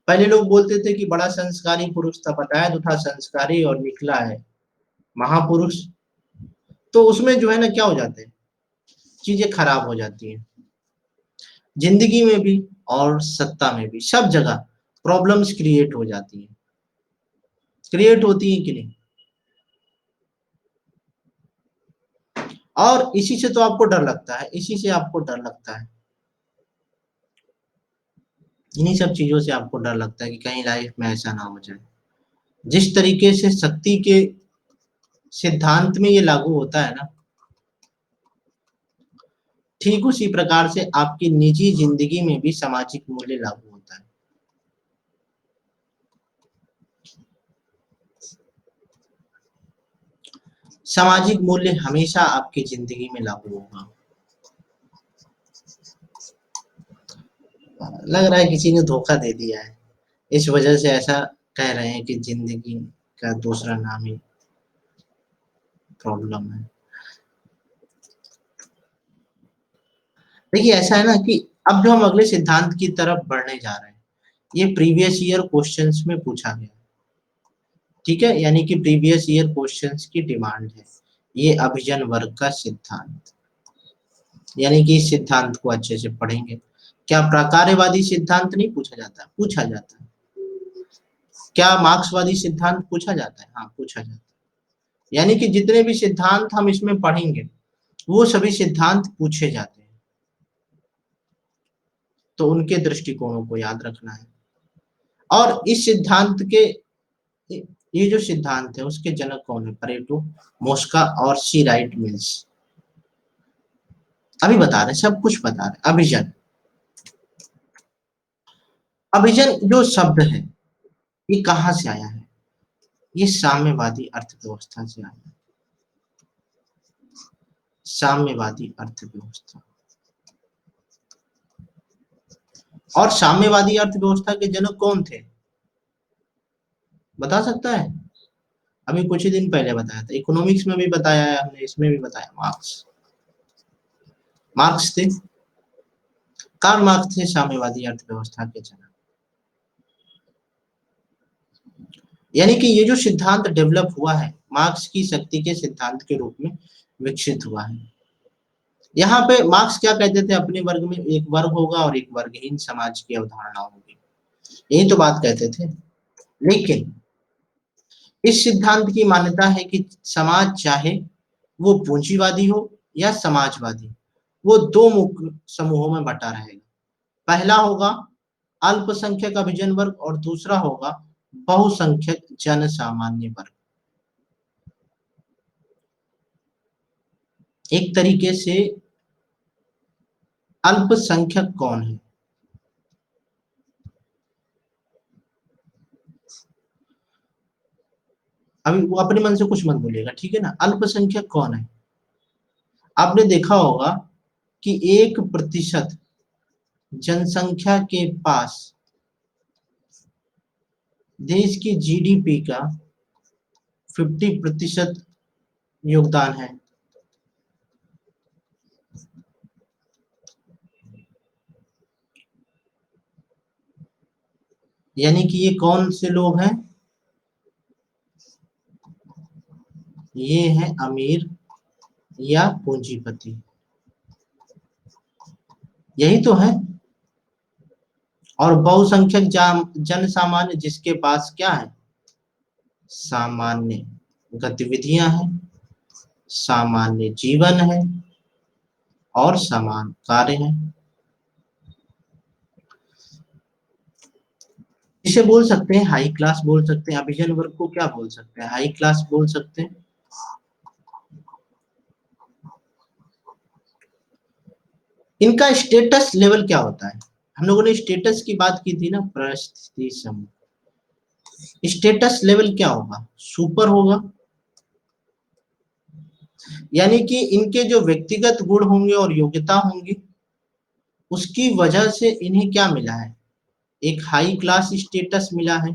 पहले लोग बोलते थे कि बड़ा संस्कारी पुरुष था, बताया तो था संस्कारी, और निकला है महापुरुष। तो उसमें जो है ना क्या हो जाते हैं, चीजें खराब हो जाती हैं, जिंदगी में भी और सत्ता में भी, सब जगह प्रॉब्लम्स क्रिएट हो जाती हैं, क्रिएट होती हैं कि नहीं? और इसी से तो आपको डर लगता है, इसी से आपको डर लगता है, इन्हीं सब चीजों से आपको डर लगता है कि कहीं लाइफ में ऐसा ना हो जाए। जिस तरीके से शक्ति के सिद्धांत में ये लागू होता है ना, ठीक उसी प्रकार से आपकी निजी जिंदगी में भी सामाजिक मूल्य लागू होता है। सामाजिक मूल्य हमेशा आपकी जिंदगी में लागू होगा। लग रहा है किसी ने धोखा दे दिया है, इस वजह से ऐसा कह रहे हैं कि जिंदगी का दूसरा नाम ही प्रॉब्लम है। देखिए ऐसा है ना कि अब जो हम अगले सिद्धांत की तरफ बढ़ने जा रहे हैं, ये प्रीवियस ईयर क्वेश्चंस में पूछा गया, ठीक है, यानी कि प्रीवियस ईयर क्वेश्चंस की डिमांड है ये अभिजन वर्ग का सिद्धांत, यानी कि इस सिद्धांत को अच्छे से पढ़ेंगे। क्या प्रकारवादी सिद्धांत नहीं पूछा जाता? पूछा जाता है। क्या मार्क्सवादी सिद्धांत पूछा जाता है? हाँ पूछा जाता है। यानी कि जितने भी सिद्धांत हम इसमें पढ़ेंगे वो सभी सिद्धांत पूछे जाते हैं, तो उनके दृष्टिकोणों को याद रखना है। और इस सिद्धांत के, ये जो सिद्धांत है उसके जनक कौन है? परेटो, मोस्का और सी राइट मिल्स। अभी बता रहे, सब कुछ बता रहे। अभिजन, अभिजन जो शब्द है ये कहाँ से आया है? ये साम्यवादी अर्थव्यवस्था से आया है, साम्यवादी अर्थव्यवस्था। और साम्यवादी अर्थव्यवस्था के जनक कौन थे, बता सकता है? अभी कुछ ही दिन पहले बताया था, इकोनॉमिक्स में भी बताया है हमने, इसमें भी बताया, मार्क्स, मार्क्स थे, कार्ल मार्क्स थे साम्यवादी अर्थव्यवस्था के जनक। यानी कि ये जो सिद्धांत डेवलप हुआ है मार्क्स की शक्ति के सिद्धांत के रूप में विकसित हुआ है। यहाँ पे मार्क्स क्या कहते थे अपने वर्ग में? एक वर्ग होगा और एक वर्गहीन समाज की अवधारणा होगी, यही तो बात कहते थे। लेकिन इस सिद्धांत की मान्यता है कि समाज चाहे वो पूंजीवादी हो या समाजवादी, वो दो मुख्य समूहों में बटा रहेगा। पहला होगा अल्पसंख्यक अभिजन वर्ग और दूसरा होगा बहुसंख्यक जन सामान्य वर्ग। एक तरीके से अल्पसंख्यक कौन है? अभी वो अपने मन से कुछ मत बोलिएगा, ठीक है ना? अल्पसंख्यक कौन है? आपने देखा होगा कि 1% जनसंख्या के पास देश की जीडीपी का 50% योगदान है। यानी कि ये कौन से लोग हैं? ये है अमीर या पूंजीपति, यही तो है। और बहुसंख्यक जन सामान्य जिसके पास क्या है? सामान्य गतिविधियां हैं, सामान्य जीवन है और समान कार्य है। इसे बोल सकते हैं हाई क्लास बोल सकते हैं। अभिजन वर्ग को क्या बोल सकते हैं? हाई क्लास बोल सकते हैं। इनका स्टेटस लेवल क्या होता है? हम लोगों ने स्टेटस की बात की थी ना, परिस्थिति समूह। स्टेटस लेवल क्या होगा? सुपर होगा। यानी कि इनके जो व्यक्तिगत गुण होंगे और योग्यता होंगी, उसकी वजह से इन्हें क्या मिला है? एक हाई क्लास स्टेटस मिला है।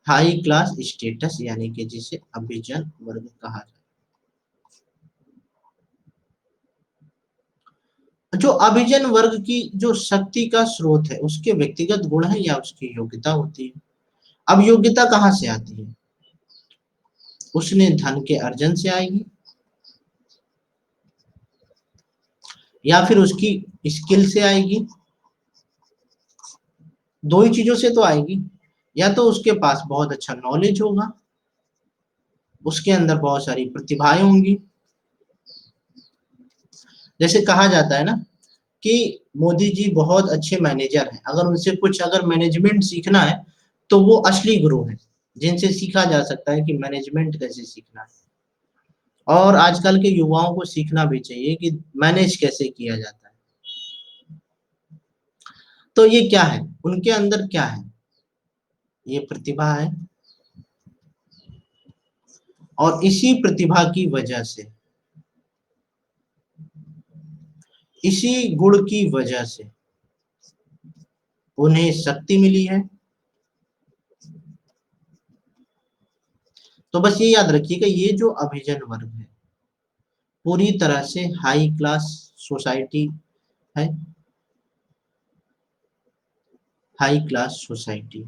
हाई क्लास स्टेटस यानी कि जिसे अभिजन वर्ग कहा जाए। जो अभिजन वर्ग की जो शक्ति का स्रोत है, उसके व्यक्तिगत गुण है या उसकी योग्यता होती है? अब योग्यता कहाँ से आती है? उसने धन के अर्जन से आएगी, या फिर उसकी स्किल से आएगी। दो ही चीजों से तो आएगी। या तो उसके पास बहुत अच्छा नॉलेज होगा, उसके अंदर बहुत सारी प्रतिभाएं होंगी। जैसे कहा जाता है ना कि मोदी जी बहुत अच्छे मैनेजर हैं, अगर उनसे कुछ अगर मैनेजमेंट सीखना है तो वो असली गुरु हैं, जिनसे सीखा जा सकता है कि मैनेजमेंट कैसे सीखना है। और आजकल के युवाओं को सीखना भी चाहिए कि मैनेज कैसे किया जाता है। तो ये क्या है? उनके अंदर क्या है? ये प्रतिभा है। और इसी प्रतिभा की वजह से, इसी गुण की वजह से उन्हें शक्ति मिली है। तो बस ये याद रखिएगा, ये जो अभिजन वर्ग है पूरी तरह से हाई क्लास सोसाइटी है। High class society.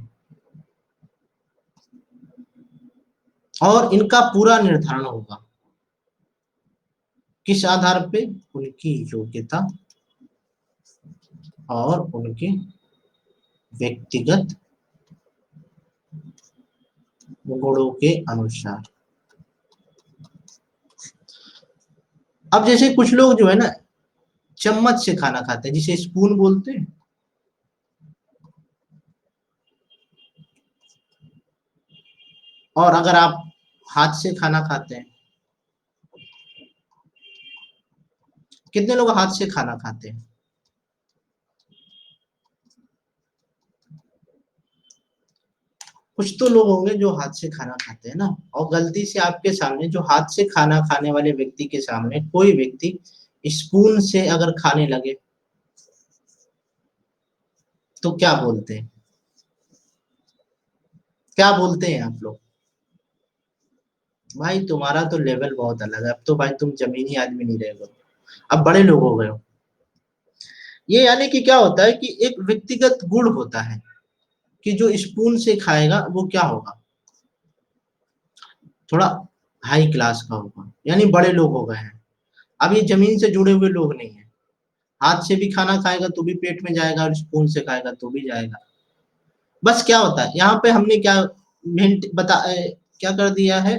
और इनका पूरा निर्धारण होगा किस आधार पे? उनकी योग्यता और उनके व्यक्तिगत गुणों के अनुसार। अब जैसे कुछ लोग जो है ना चम्मच से खाना खाते हैं, जिसे स्पून बोलते हैं। और अगर आप हाथ से खाना खाते हैं, कितने लोग हाथ से खाना खाते हैं? कुछ तो लोग होंगे जो हाथ से खाना खाते हैं ना। और गलती से आपके सामने, जो हाथ से खाना खाने वाले व्यक्ति के सामने कोई व्यक्ति स्पून से अगर खाने लगे तो क्या बोलते हैं? क्या बोलते हैं आप लोग? भाई तुम्हारा तो लेवल बहुत अलग है, अब तो भाई तुम जमीनी आदमी नहीं रहे हो, अब बड़े लोग हो गए हो। ये यानी कि क्या होता है कि एक व्यक्तिगत गुण होता है कि जो स्पून से खाएगा वो क्या होगा? थोड़ा हाई क्लास का होगा, यानी बड़े लोग हो गए हैं। अब ये जमीन से जुड़े हुए लोग नहीं है। हाथ से भी खाना खाएगा तो भी पेट में जाएगा और स्पून से खाएगा तो भी जाएगा। बस क्या होता है यहाँ पे हमने क्या हिंट क्या कर दिया है?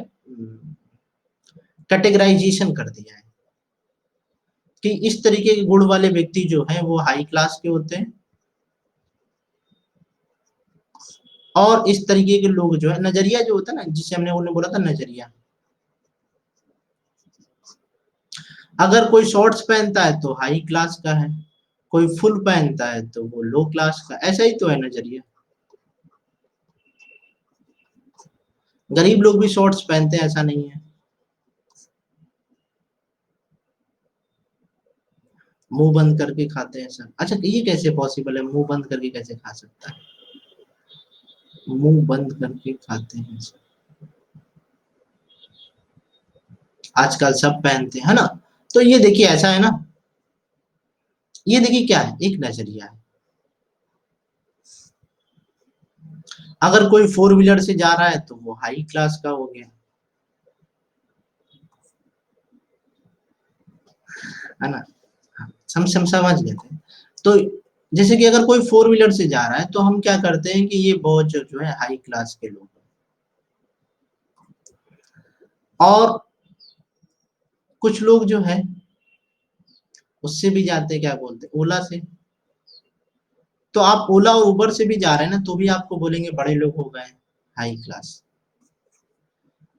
कैटेगराइजेशन कर दिया है कि इस तरीके के गुण वाले व्यक्ति जो हैं वो हाई क्लास के होते हैं, और इस तरीके के लोग जो है, नजरिया जो होता है ना, जिसे हमने उन्होंने बोला था नजरिया। अगर कोई शॉर्ट्स पहनता है तो हाई क्लास का है, कोई फुल पहनता है तो वो लो क्लास का। ऐसा ही तो है नजरिया। गरीब लोग भी शॉर्ट्स पहनते हैं, ऐसा नहीं है। मुंह बंद करके खाते हैं सब। अच्छा ये कैसे पॉसिबल है, मुंह बंद करके कैसे खा सकता है? मुंह बंद करके खाते हैं सब। आजकल सब पहनते हैं, है ना? तो ये देखिए ऐसा है ना, ये देखिए क्या है, एक नजरिया है। अगर कोई फोर व्हीलर से जा रहा है तो वो हाई क्लास का हो गया, है ना? हम समझ गए थे। तो जैसे कि अगर कोई फोर व्हीलर से जा रहा है तो हम क्या करते हैं कि ये बहुत जो है हाई क्लास के लोग हैं। और कुछ लोग जो है उससे भी जाते हैं, क्या बोलते हैं, ओला से। तो आप ओला और उबर से भी जा रहे हैं ना, तो भी आपको बोलेंगे बड़े लोग हो गए, हाई क्लास।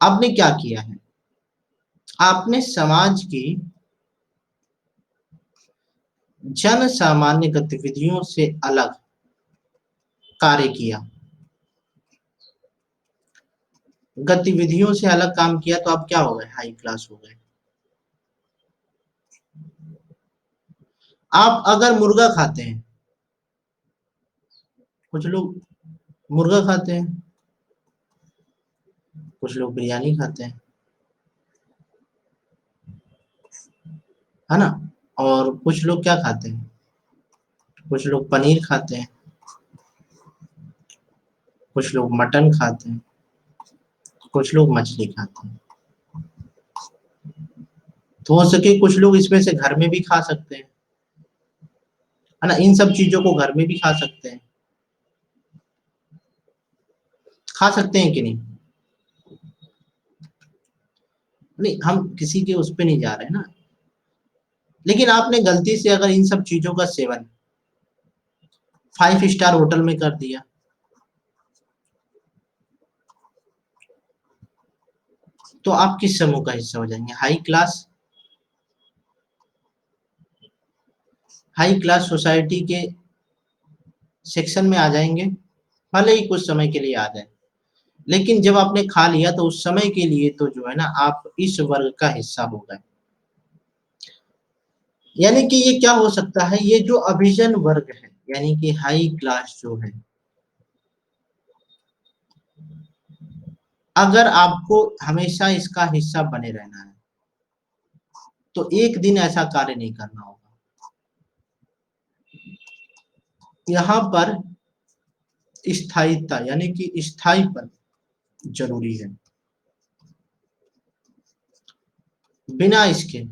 आपने क्या किया है, आपने समाज की जन सामान्य गतिविधियों से अलग कार्य किया, गतिविधियों से अलग काम किया, तो आप क्या हो गए, हाई क्लास हो गए। आप अगर मुर्गा खाते हैं, कुछ लोग मुर्गा खाते हैं, कुछ लोग बिरयानी खाते हैं, है ना? और कुछ लोग क्या खाते हैं, कुछ लोग पनीर खाते हैं, कुछ लोग मटन खाते हैं, कुछ लोग मछली खाते हैं। तो हो सके कुछ लोग इसमें से घर में भी खा सकते हैं, है ना? इन सब चीजों को घर में भी खा सकते हैं, खा सकते हैं कि नहीं? नहीं, हम किसी के उस पे नहीं जा रहे हैं ना। लेकिन आपने गलती से अगर इन सब चीजों का सेवन 5 स्टार होटल में कर दिया, तो आप किस समूह का हिस्सा हो जाएंगे, high class, high class society के सेक्शन में आ जाएंगे। भले ही कुछ समय के लिए आ जाए, लेकिन जब आपने खा लिया तो उस समय के लिए तो जो है ना आप इस वर्ग का हिस्सा हो गए। यानी कि ये क्या हो सकता है, ये जो अभिजन वर्ग है, यानी कि हाई क्लास जो है, अगर आपको हमेशा इसका हिस्सा बने रहना है तो एक दिन ऐसा कार्य नहीं करना होगा। यहाँ पर स्थायित्व यानी कि स्थायीपन जरूरी है। बिना इसके,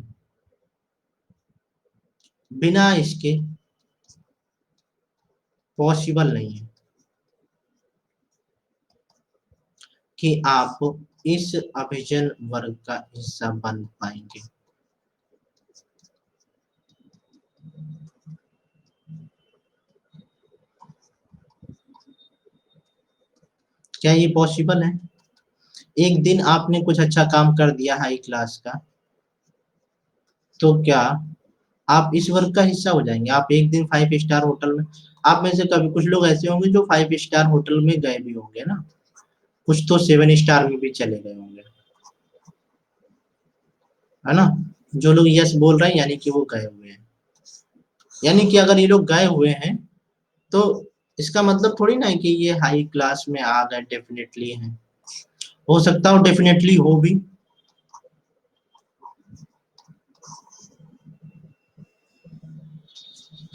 बिना इसके पॉसिबल नहीं है कि आप इस अभिजन वर्ग का हिस्सा बन पाएंगे। क्या ये पॉसिबल है? एक दिन आपने कुछ अच्छा काम कर दिया हाई क्लास का, तो क्या आप इस वर्ग का हिस्सा हो जाएंगे? आप एक दिन 5 स्टार होटल में, आप में से कभी कुछ लोग ऐसे होंगे जो 5 स्टार होटल में गए भी होंगे ना, कुछ तो 7 स्टार में भी चले गए होंगे, है ना? जो लोग यस बोल रहे हैं यानी कि वो गए हुए हैं। यानी कि अगर ये लोग गए हुए हैं तो इसका मतलब थोड़ी ना है कि ये हाई क्लास में आ गए, डेफिनेटली है, हो सकता हो डेफिनेटली हो भी।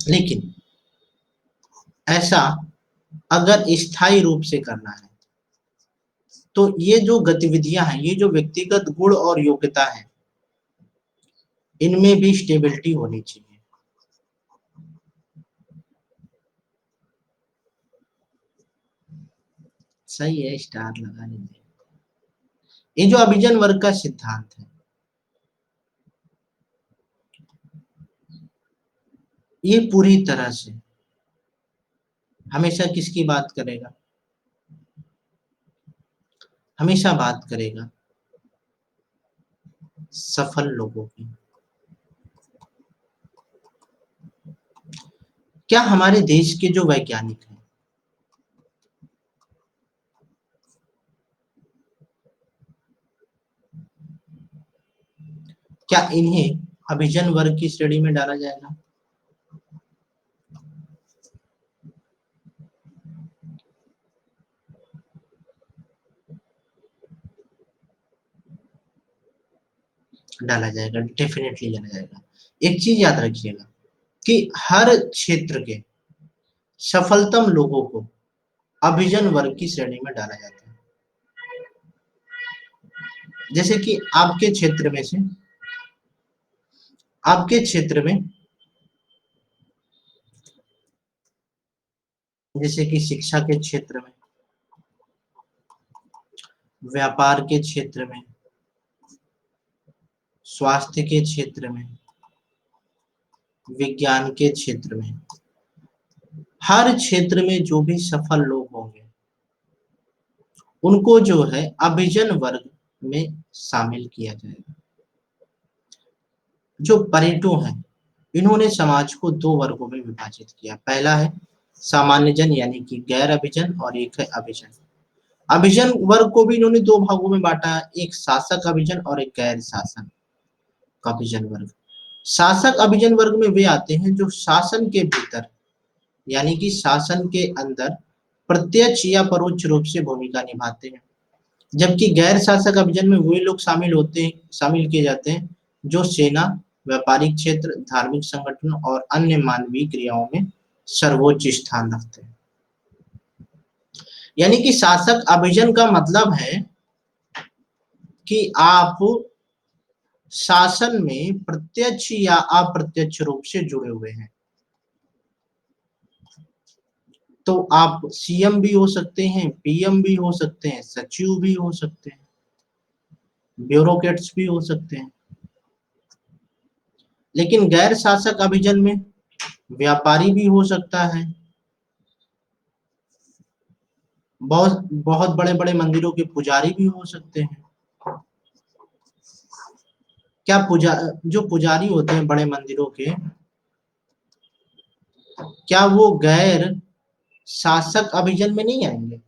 लेकिन ऐसा अगर स्थायी रूप से करना है तो ये जो गतिविधियां हैं, ये जो व्यक्तिगत गुण और योग्यता है, इनमें भी स्टेबिलिटी होनी चाहिए। सही है, स्टार लगा लीजिए। ये जो अभिजन वर्ग का सिद्धांत है, ये पूरी तरह से हमेशा किसकी बात करेगा, हमेशा बात करेगा सफल लोगों की। क्या हमारे देश के जो वैज्ञानिक हैं, क्या इन्हें अभिजन वर्ग की श्रेणी में डाला जाएगा? डाला जाएगा, डेफिनेटली डाला जाएगा। एक चीज याद रखिएगा कि हर क्षेत्र के सफलतम लोगों को अभिजन वर्ग की श्रेणी में डाला जाता है। जैसे कि आपके क्षेत्र में जैसे कि शिक्षा के क्षेत्र में, व्यापार के क्षेत्र में, स्वास्थ्य के क्षेत्र में, विज्ञान के क्षेत्र में, हर क्षेत्र में जो भी सफल लोग होंगे उनको जो है अभिजन वर्ग में शामिल किया जाएगा। जो परेटो हैं इन्होंने समाज को दो वर्गों में विभाजित किया। पहला है सामान्य जन यानी कि गैर अभिजन, और एक है अभिजन। अभिजन वर्ग को भी इन्होंने दो भागों में बांटा, एक शासक अभिजन और एक गैर शासन अभिजन वर्ग। शासक अभिजन वर्ग में वे आते हैं जो शासन के भीतर यानी कि शासन के अंदर प्रत्यक्ष या परोक्ष रूप से भूमिका निभाते हैं। जबकि गैर शासक अभिजन में वे लोग शामिल किए जाते हैं जो सेना, व्यापारिक क्षेत्र, धार्मिक संगठन और अन्य मानवीय क्रियाओं में सर्वोच्च स्थान रखते हैं। यानी कि शासक अभिजन का मतलब है कि आप शासन में प्रत्यक्ष या अप्रत्यक्ष रूप से जुड़े हुए हैं। तो आप सीएम भी हो सकते हैं, पीएम भी हो सकते हैं, सचिव भी हो सकते हैं, ब्यूरोक्रेट्स भी हो सकते हैं। लेकिन गैर शासक अभिजन में व्यापारी भी हो सकता है, बहुत बहुत बड़े बड़े मंदिरों के पुजारी भी हो सकते हैं। क्या जो पुजारी होते हैं बड़े मंदिरों के, क्या वो गैर शासक अभिजन में नहीं आएंगे?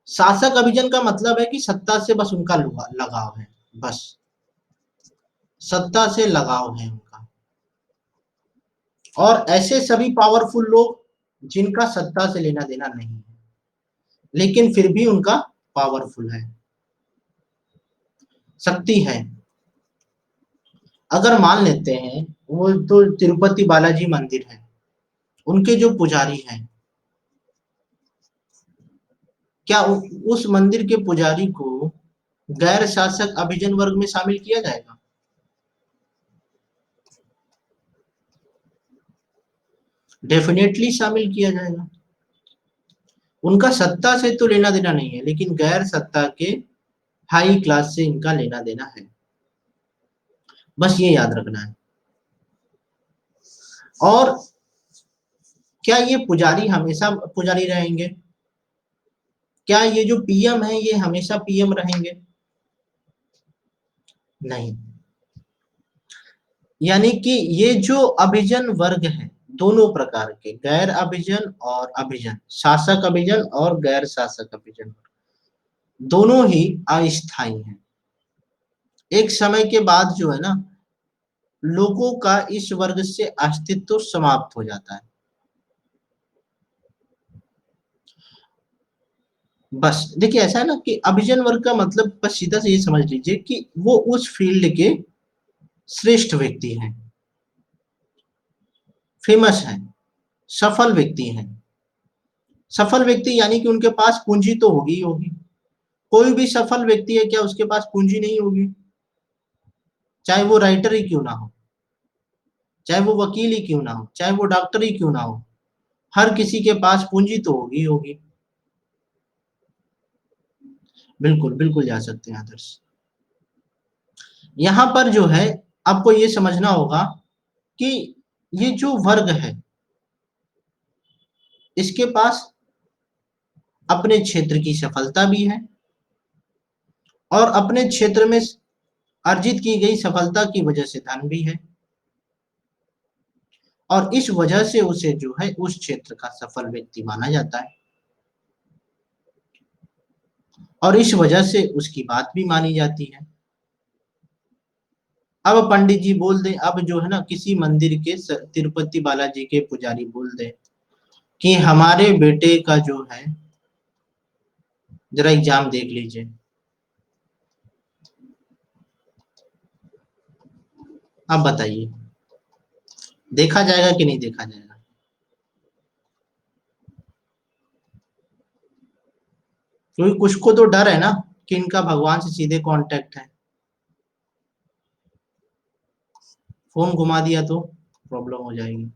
शासक अभिजन का मतलब है कि सत्ता से बस उनका लगाव है, बस सत्ता से लगाव है उनका। और ऐसे सभी पावरफुल लोग जिनका सत्ता से लेना देना नहीं है लेकिन फिर भी उनका पावरफुल है, शक्ति है। अगर मान लेते हैं वो तो तिरुपति बालाजी मंदिर है, उनके जो पुजारी हैं, क्या उस मंदिर के पुजारी को गैर शासक अभिजन वर्ग में शामिल किया जाएगा? डेफिनेटली शामिल किया जाएगा। उनका सत्ता से तो लेना देना नहीं है लेकिन गैर सत्ता के हाई क्लास से इनका लेना देना है, बस ये याद रखना है। और क्या ये पुजारी हमेशा पुजारी रहेंगे? क्या ये जो पीएम है ये हमेशा पीएम रहेंगे? नहीं। यानी कि ये जो अभिजन वर्ग है दोनों प्रकार के, गैर अभिजन और अभिजन, शासक अभिजन और गैर शासक अभिजन, दोनों ही अस्थायी हैं। एक समय के बाद जो है ना लोगों का इस वर्ग से अस्तित्व समाप्त हो जाता है। बस देखिए ऐसा है ना कि अभिजन वर्ग का मतलब बस सीधा से ये समझ लीजिए कि वो उस फील्ड के श्रेष्ठ व्यक्ति हैं, फेमस हैं, सफल व्यक्ति हैं। सफल व्यक्ति यानी कि उनके पास पूंजी तो होगी ही होगी। कोई भी सफल व्यक्ति है क्या उसके पास पूंजी नहीं होगी? चाहे वो राइटर ही क्यों ना हो, चाहे वो वकील ही क्यों ना हो, चाहे वो डॉक्टर ही क्यों ना हो, हर किसी के पास पूंजी तो होगी ही होगी। बिल्कुल बिल्कुल जा सकते हैं आदर्श। यहाँ पर जो है आपको ये समझना होगा कि ये जो वर्ग है इसके पास अपने क्षेत्र की सफलता भी है और अपने क्षेत्र में अर्जित की गई सफलता की वजह से धन भी है, और इस वजह से उसे जो है उस क्षेत्र का सफल व्यक्ति माना जाता है और इस वजह से उसकी बात भी मानी जाती है। अब पंडित जी बोल दें, अब जो है ना किसी मंदिर के तिरुपति बालाजी के पुजारी बोल दें कि हमारे बेटे का जो है जरा एग्जाम देख लीजिए, आप बताइए, देखा जाएगा कि नहीं देखा जाएगा? क्योंकि कुछ को तो डर है ना कि इनका भगवान से सीधे कांटेक्ट है, फोन घुमा दिया तो प्रॉब्लम हो जाएगी।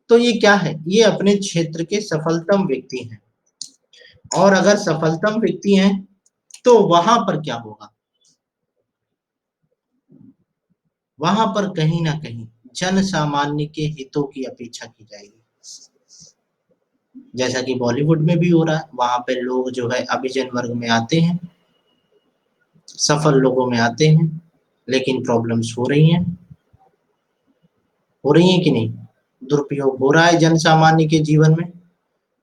तो ये क्या है, ये अपने क्षेत्र के सफलतम व्यक्ति हैं, और अगर सफलतम व्यक्ति हैं तो वहां पर क्या होगा, वहां पर कहीं ना कहीं जन सामान्य के हितों की अपेक्षा की जाएगी। जैसा कि बॉलीवुड में भी हो रहा है, वहां पे लोग जो है अभिजन वर्ग में आते हैं, सफल लोगों में आते हैं, लेकिन प्रॉब्लम्स हो रही हैं कि नहीं? दुरुपयोग हो रहा है जन सामान्य के जीवन में,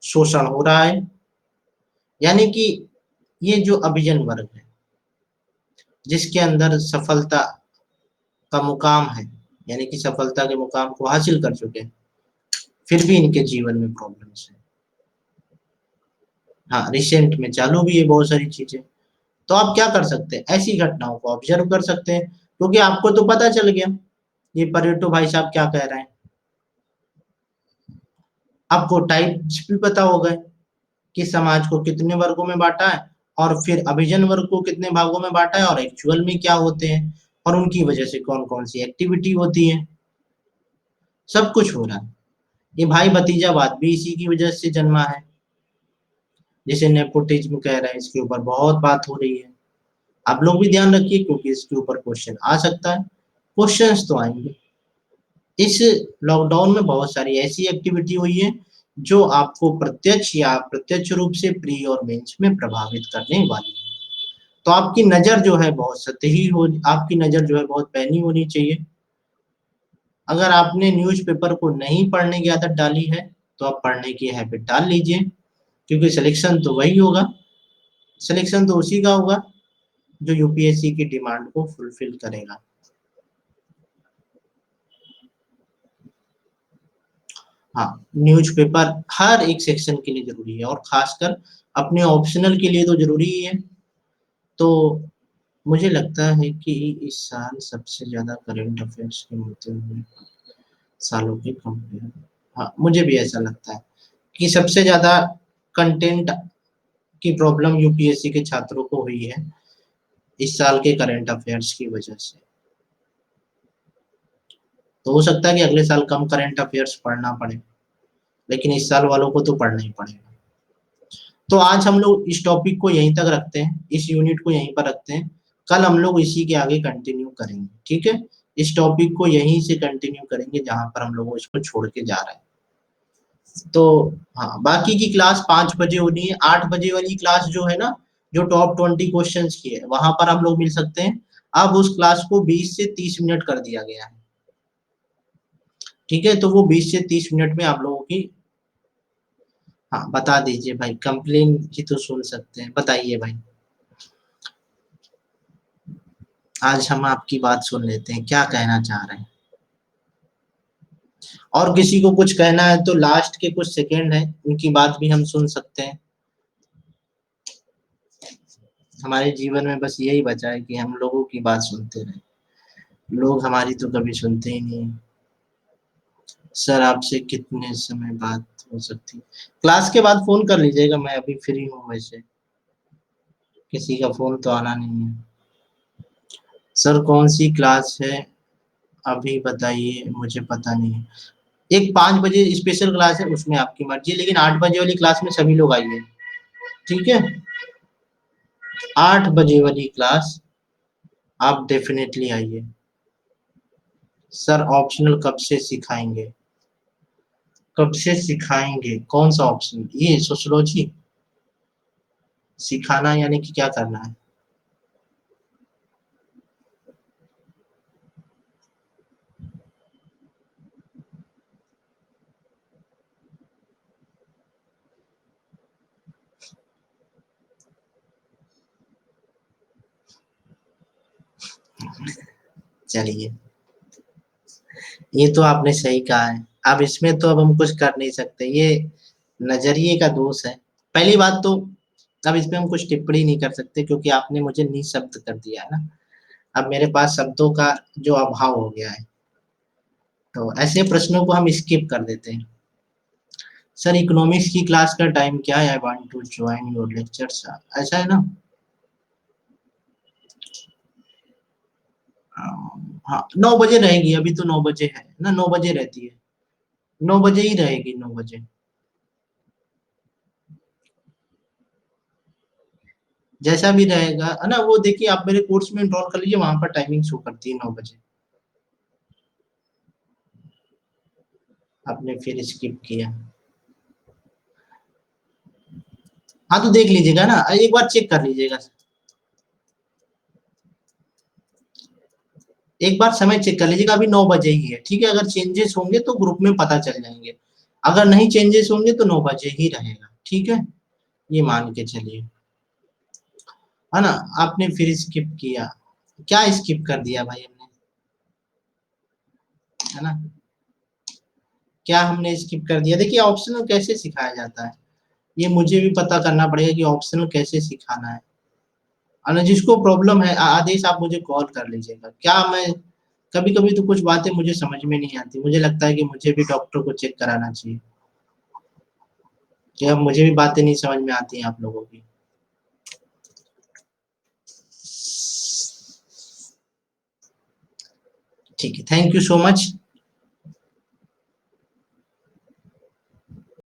शोषण हो रहा है। यानी कि ये जो अभिजन वर्ग है, जिसके अंदर सफलता का मुकाम है, यानी कि सफलता के मुकाम को हासिल कर चुके हैं, फिर भी इनके जीवन में प्रॉब्लम्स है। हाँ, रिसेंट में चालू भी है बहुत सारी चीजें। तो आप क्या कर सकते हैं, ऐसी घटनाओं को ऑब्जर्व कर सकते हैं, क्योंकि आपको तो पता चल गया ये परेटो भाई साहब क्या कह रहे हैं, आपको टाइप्स भी पता हो गए कि समाज को कितने वर्गों में बांटा है, और फिर अभिजन वर्ग को कितने भागों में बांटा है, और एक्चुअल में क्या होते हैं, और उनकी वजह से कौन कौन सी एक्टिविटी होती है, सब कुछ हो रहा है। ये भाई भतीजावाद भी इसी की वजह से जन्मा है, जिसे नेपोटिज्म कह रहे हैं, इसके ऊपर बहुत बात हो रही है। आप लोग भी ध्यान रखिए, क्योंकि इसके ऊपर क्वेश्चन आ सकता है, क्वेश्चंस तो आएंगे। इस लॉकडाउन में बहुत सारी ऐसी एक्टिविटी हुई है जो आपको प्रत्यक्ष या अप्रत्यक्ष रूप से प्री और मेंस में प्रभावित करने वाली है। तो आपकी नजर जो है बहुत सतही हो, आपकी नजर जो है बहुत पैनी होनी चाहिए। अगर आपने न्यूज़पेपर को नहीं पढ़ने की आदत डाली है, तो आप पढ़ने की हैबिट डाल लीजिए, क्योंकि सिलेक्शन तो वही होगा, सिलेक्शन तो उसी का होगा जो यूपीएससी की डिमांड को फुलफिल करेगा। हाँ, न्यूज़पेपर हर एक सेक्शन के लिए जरूरी है, और खासकर अपने ऑप्शनल के लिए तो जरूरी ही है। तो मुझे लगता है कि इस साल सबसे ज्यादा करंट अफेयर्स के होते हुए सालों के कंपेयर, हाँ मुझे भी ऐसा लगता है कि सबसे ज्यादा कंटेंट की प्रॉब्लम यूपीएससी के छात्रों को हुई है इस साल के करंट अफेयर्स की वजह से। तो हो सकता है कि अगले साल कम करंट अफेयर्स पढ़ना पड़े, लेकिन इस साल वालों को तो पढ़ना ही पड़ेगा। तो आज हम लोग इस टॉपिक को यहीं तक रखते हैं, इस यूनिट को यहीं पर रखते हैं। कल हम लोग इसी के आगे कंटिन्यू करेंगे, ठीक है? इस टॉपिक को यहीं से कंटिन्यू करेंगे जहां पर हम लोग इसको छोड़ के जा रहे हैं। तो हाँ, बाकी की क्लास 5 बजे होनी है। 8 बजे वाली क्लास जो है ना, जो टॉप 20 क्वेश्चन की है, वहां पर हम लोग मिल सकते हैं। अब उस क्लास को 20 से 30 मिनट कर दिया गया है, ठीक है? तो वो 20 से 30 मिनट में आप लोगों की, हाँ बता दीजिए भाई, कंप्लेन ही तो सुन सकते हैं, बताइए भाई। आज हम आपकी बात सुन लेते हैं, क्या कहना चाह रहे हैं। और किसी को कुछ कहना है तो लास्ट के कुछ सेकंड है, उनकी बात भी हम सुन सकते हैं। हमारे जीवन में बस यही बचा है कि हम लोगों की बात सुनते रहे, लोग हमारी तो कभी सुनते ही नहीं। सर आपसे कितने समय बात हो सकती? क्लास के बाद फोन कर लीजिएगा, मैं अभी फ्री हूँ वैसे, किसी का फोन तो आना नहीं है। सर कौन सी क्लास है अभी बताइए, मुझे पता नहीं है। एक 5 बजे स्पेशल क्लास है, उसमें आपकी मर्जी, लेकिन 8 बजे वाली क्लास में सभी लोग आइए, ठीक है? 8 बजे वाली क्लास आप डेफिनेटली आइए। सर ऑप्शनल कब से सिखाएंगे? कब से सिखाएंगे? कौन सा ऑप्शन? ये सोशियोलॉजी सिखाना यानी कि क्या करना है? चलिए, ये तो आपने सही कहा है। अब इसमें तो अब हम कुछ कर नहीं सकते, ये नजरिए का दोष है। पहली बात तो अब इसमें हम कुछ टिप्पणी नहीं कर सकते, क्योंकि आपने मुझे निशब्द कर दिया है ना। अब मेरे पास शब्दों का जो अभाव हो गया है, तो ऐसे प्रश्नों को हम स्किप कर देते हैं। सर इकोनॉमिक्स की क्लास का टाइम क्या है? I want to join your lecture sir, ऐसा है ना? हाँ 9 बजे रहेगी, अभी तो 9 बजे है ना, 9 बजे रहती है, 9 बजे ही रहेगी, 9 बजे। जैसा भी रहेगा है ना, वो देखिए आप मेरे कोर्स में एनरोल कर लीजिए, वहां पर टाइमिंग शो करती है 9 बजे। आपने फिर स्किप किया। हाँ तो देख लीजिएगा ना, एक बार चेक कर लीजिएगा, एक बार समय चेक कर लीजिएगा, अभी 9 बजे ही है, ठीक है? अगर चेंजेस होंगे तो ग्रुप में पता चल जाएंगे, अगर नहीं चेंजेस होंगे तो 9 बजे ही रहेगा, ठीक है? ये मान के चलिए, है ना? आपने फिर स्किप किया, क्या स्किप कर दिया भाई हमने, है ना? क्या हमने स्किप कर दिया? देखिए ऑप्शनल कैसे सिखाया जाता है, ये मुझे भी पता करना पड़ेगा कि ऑप्शनल कैसे सिखाना है। और जिसको प्रॉब्लम है आदेश आप मुझे कॉल कर लीजिएगा। क्या मैं कभी-कभी तो कुछ बातें मुझे समझ में नहीं आती, मुझे लगता है कि मुझे भी डॉक्टर को चेक कराना चाहिए। कि अब मुझे भी बातें नहीं समझ में आती हैं आप लोगों की। ठीक है, थैंक यू सो मच।